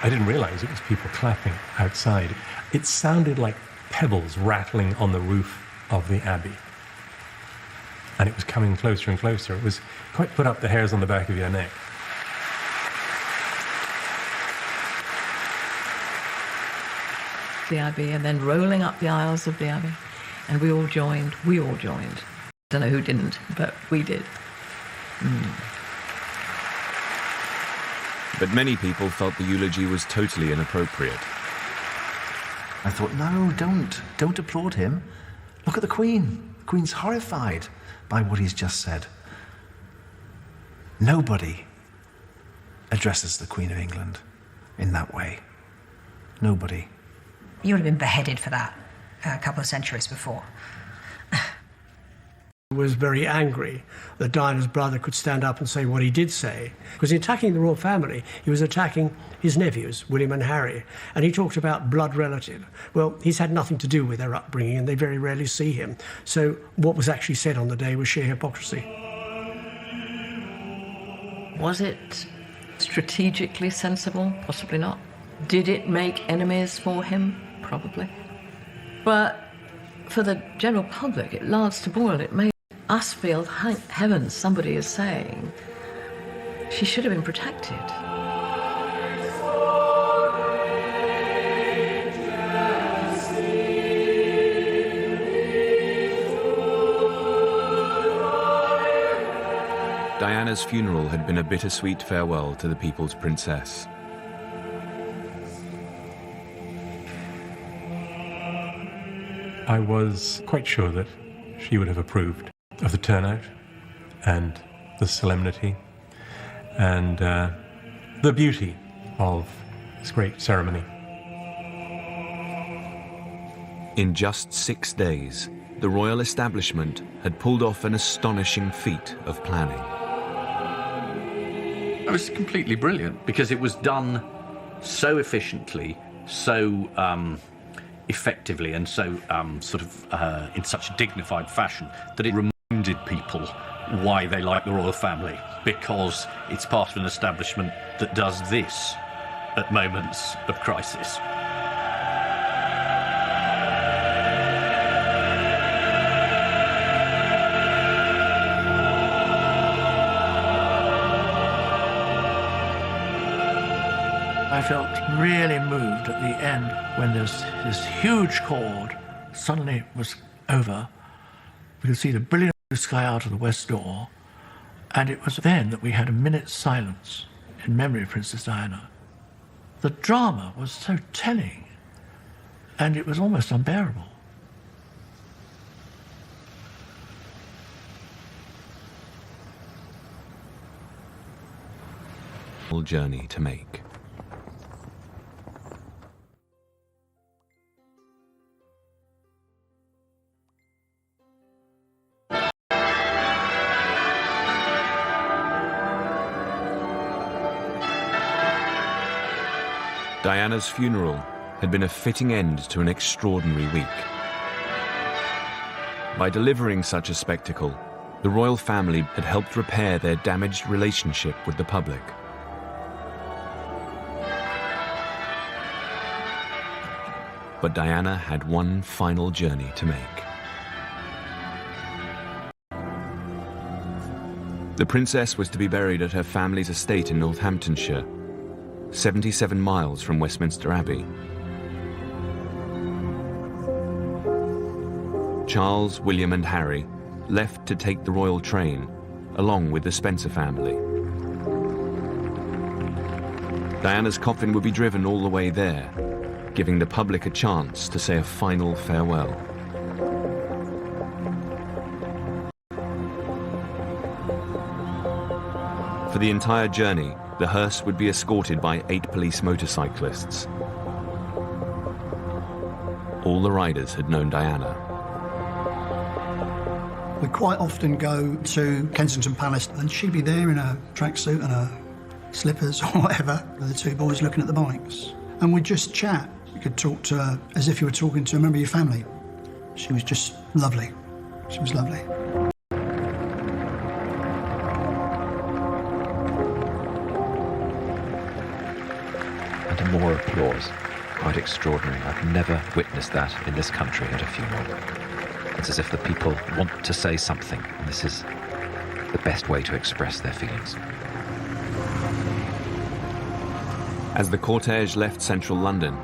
I didn't realize it was people clapping outside. It sounded like pebbles rattling on the roof of the Abbey. And it was coming closer and closer. It was quite put up the hairs on the back of your neck. The Abbey, and then rolling up the aisles of the Abbey. And we all joined. Don't know who didn't, but we did. But many people felt the eulogy was totally inappropriate. I thought, no, don't applaud him. Look at the Queen. The Queen's horrified by what he's just said. Nobody addresses the Queen of England in that way. Nobody. You would have been beheaded for that a couple of centuries before. Was very angry that Diana's brother could stand up and say what he did say. Because in attacking the royal family, he was attacking his nephews, William and Harry, and he talked about blood relative. Well, he's had nothing to do with their upbringing, and they very rarely see him. So what was actually said on the day was sheer hypocrisy. Was it strategically sensible? Possibly not. Did it make enemies for him? Probably. But for the general public, it Lance to Boyle, it made us feel, thank heavens, somebody is saying she should have been protected. Diana's funeral had been a bittersweet farewell to the people's princess. I was quite sure that she would have approved of the turnout and the solemnity and the beauty of this great ceremony. In just 6 days, the royal establishment had pulled off an astonishing feat of planning. It was completely brilliant because it was done so efficiently, so effectively, and so in such a dignified fashion that it reminded people why they like the royal family, because it's part of an establishment that does this at moments of crisis. I felt really moved at the end when this huge chord suddenly was over. We could see the brilliant blue sky out of the west door, and it was then that we had a minute's silence in memory of Princess Diana. The drama was so telling, and it was almost unbearable. Journey to make. Diana's funeral had been a fitting end to an extraordinary week. By delivering such a spectacle, the royal family had helped repair their damaged relationship with the public. But Diana had one final journey to make. The princess was to be buried at her family's estate in Northamptonshire, 77 miles from Westminster Abbey. Charles, William and Harry left to take the royal train, along with the Spencer family. Diana's coffin would be driven all the way there, giving the public a chance to say a final farewell. For the entire journey, the hearse would be escorted by 8 police motorcyclists. All the riders had known Diana. We quite often go to Kensington Palace and she'd be there in her tracksuit and her slippers or whatever, with the 2 boys looking at the bikes. And we'd just chat. You could talk to her as if you were talking to a member of your family. She was just lovely. She was lovely. And more applause. Quite extraordinary. I've never witnessed that in this country at a funeral. It's as if the people want to say something, and this is the best way to express their feelings. As the cortege left central London,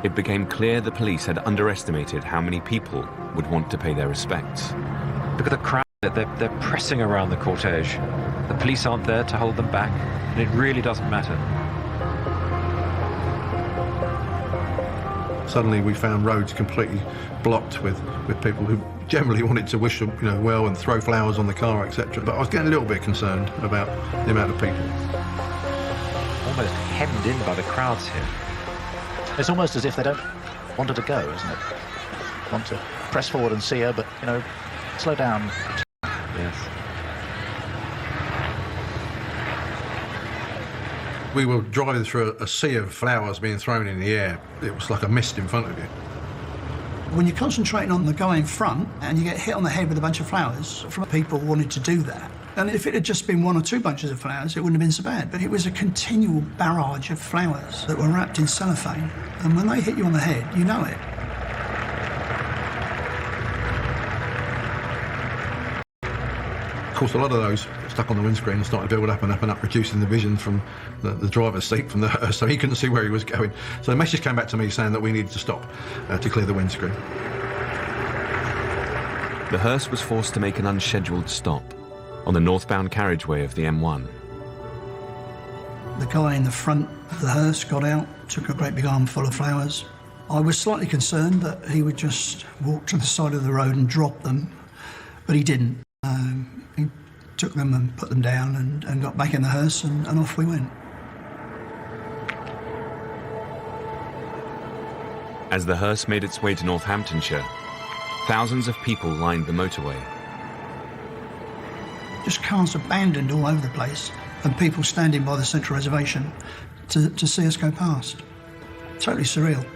it became clear the police had underestimated how many people would want to pay their respects. Look at the crowd. They're pressing around the cortege. The police aren't there to hold them back, and it really doesn't matter. Suddenly we found roads completely blocked with people who generally wanted to wish them well and throw flowers on the car, etc. But I was getting a little bit concerned about the amount of people. Almost hemmed in by the crowds here. It's almost as if they don't want her to go, isn't it? Want to press forward and see her, but, slow down. Yes. We were driving through a sea of flowers being thrown in the air. It was like a mist in front of you. When you're concentrating on the guy in front and you get hit on the head with a bunch of flowers from people who wanted to do that, and if it had just been 1 or 2 bunches of flowers, it wouldn't have been so bad. But it was a continual barrage of flowers that were wrapped in cellophane. And when they hit you on the head, you know it. Of course, a lot of those stuck on the windscreen and started to build up and up and up, reducing the vision from the driver's seat from the hearse, so he couldn't see where he was going. So the message came back to me saying that we needed to stop to clear the windscreen. The hearse was forced to make an unscheduled stop on the northbound carriageway of the M1. The guy in the front of the hearse got out, took a great big armful of flowers. I was slightly concerned that he would just walk to the side of the road and drop them, but he didn't. He took them and put them down and got back in the hearse and off we went. As the hearse made its way to Northamptonshire, Thousands of people lined the motorway. Just cars abandoned all over the place and people standing by the central reservation to see us go past. Totally surreal.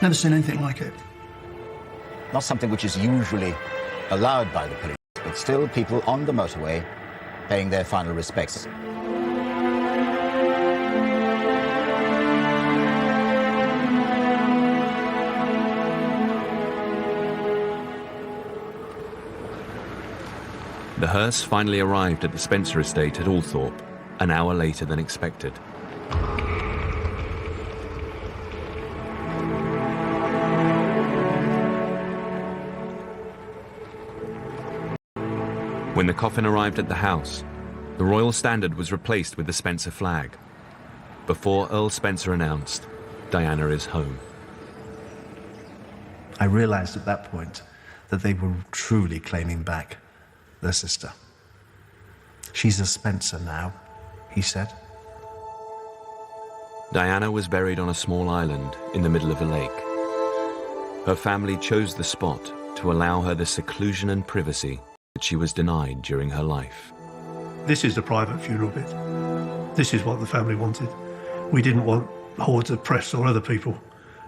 Never seen anything like it. Not something which is usually allowed by the police, but still people on the motorway paying their final respects. The hearse finally arrived at the Spencer estate at Althorpe, an hour later than expected. When the coffin arrived at the house, the royal standard was replaced with the Spencer flag. Before Earl Spencer announced, Diana is home. I realized at that point that they were truly claiming back their sister. She's a Spencer now, he said. Diana was buried on a small island in the middle of a lake. Her family chose the spot to allow her the seclusion and privacy that she was denied during her life. This is the private funeral bit. This is what the family wanted. We didn't want hordes of press or other people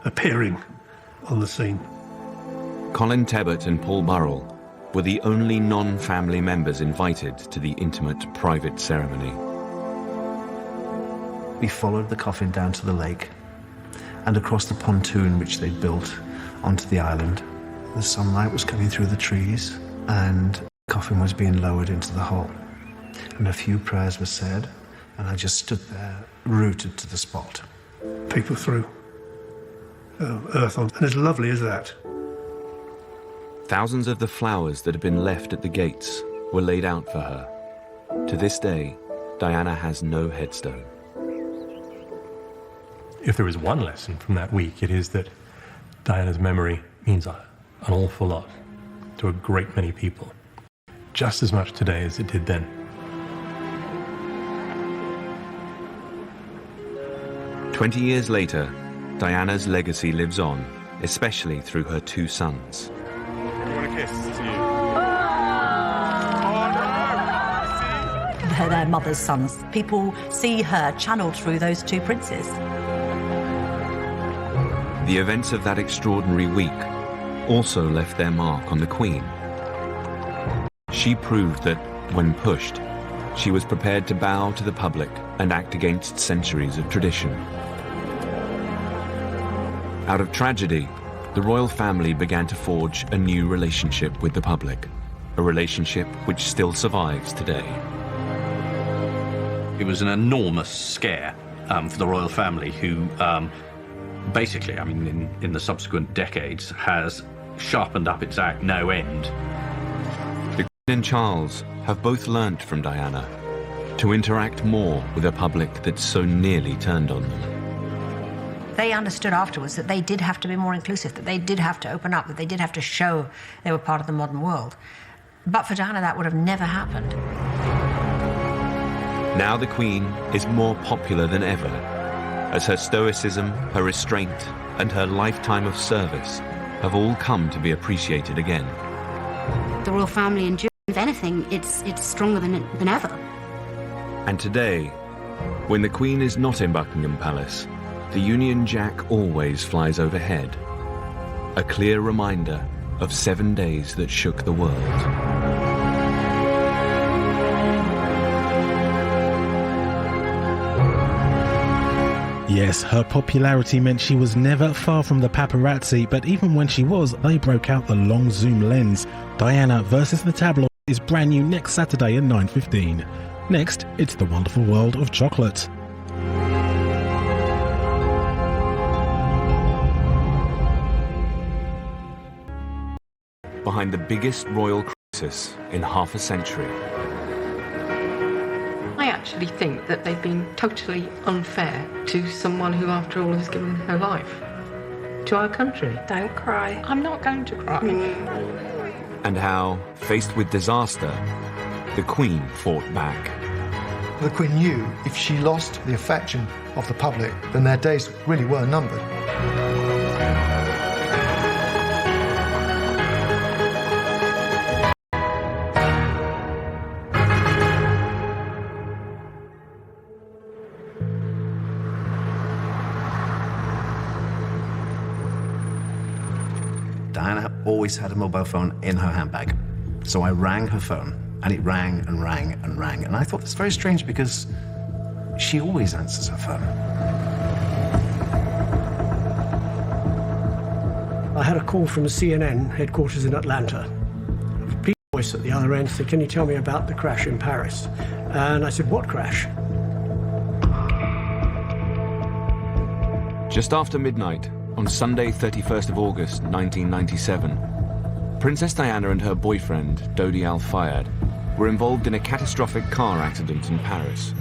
appearing on the scene. Colin Tebbert and Paul Burrell were the only non-family members invited to the intimate, private ceremony. We followed the coffin down to the lake and across the pontoon which they'd built onto the island. The sunlight was coming through the trees and the coffin was being lowered into the hole. And a few prayers were said, and I just stood there, rooted to the spot. People threw earth on, and as lovely as that. Thousands of the flowers that had been left at the gates were laid out for her. To this day, Diana has no headstone. If there is one lesson from that week, it is that Diana's memory means an awful lot to a great many people. Just as much today as it did then. "20 years later, Diana's legacy lives on, especially through her two sons. They're their mother's sons. People see her channeled through those two princes. The events of that extraordinary week also left their mark on the Queen. She proved that, when pushed, she was prepared to bow to the public and act against centuries of tradition. Out of tragedy, the royal family began to forge a new relationship with the public, a relationship which still survives today. It was an enormous scare for the royal family, who basically, I mean, in the subsequent decades, has sharpened up its act no end. The Queen and Charles have both learnt from Diana to interact more with a public that so nearly turned on them. They understood afterwards that they did have to be more inclusive, that they did have to open up, that they did have to show they were part of the modern world. But for Diana, that would have never happened. Now the Queen is more popular than ever, as her stoicism, her restraint, and her lifetime of service have all come to be appreciated again. The royal family endures. If anything, it's stronger than ever. And today, when the Queen is not in Buckingham Palace, the Union Jack always flies overhead, a clear reminder of 7 days that shook the world. Yes, her popularity meant she was never far from the paparazzi, but even when she was, they broke out the long zoom lens. Diana versus the tabloid is brand new next Saturday at 9:15. Next, it's the wonderful world of chocolate. Behind the biggest royal crisis in half a century. I actually think that they've been totally unfair to someone who, after all, has given her life to our country. Don't cry. I'm not going to cry. And how, faced with disaster, the Queen fought back. The Queen knew if she lost the affection of the public, then their days really were numbered. always had a mobile phone in her handbag. So I rang her phone, and it rang and rang and rang. And I thought that's very strange because she always answers her phone. I had a call from the CNN headquarters in Atlanta. A police voice at the other end said, "Can you tell me about the crash in Paris?" And I said, "What crash?" Just after midnight, on Sunday 31st of August 1997, Princess Diana and her boyfriend, Dodi Al Fayed, were involved in a catastrophic car accident in Paris.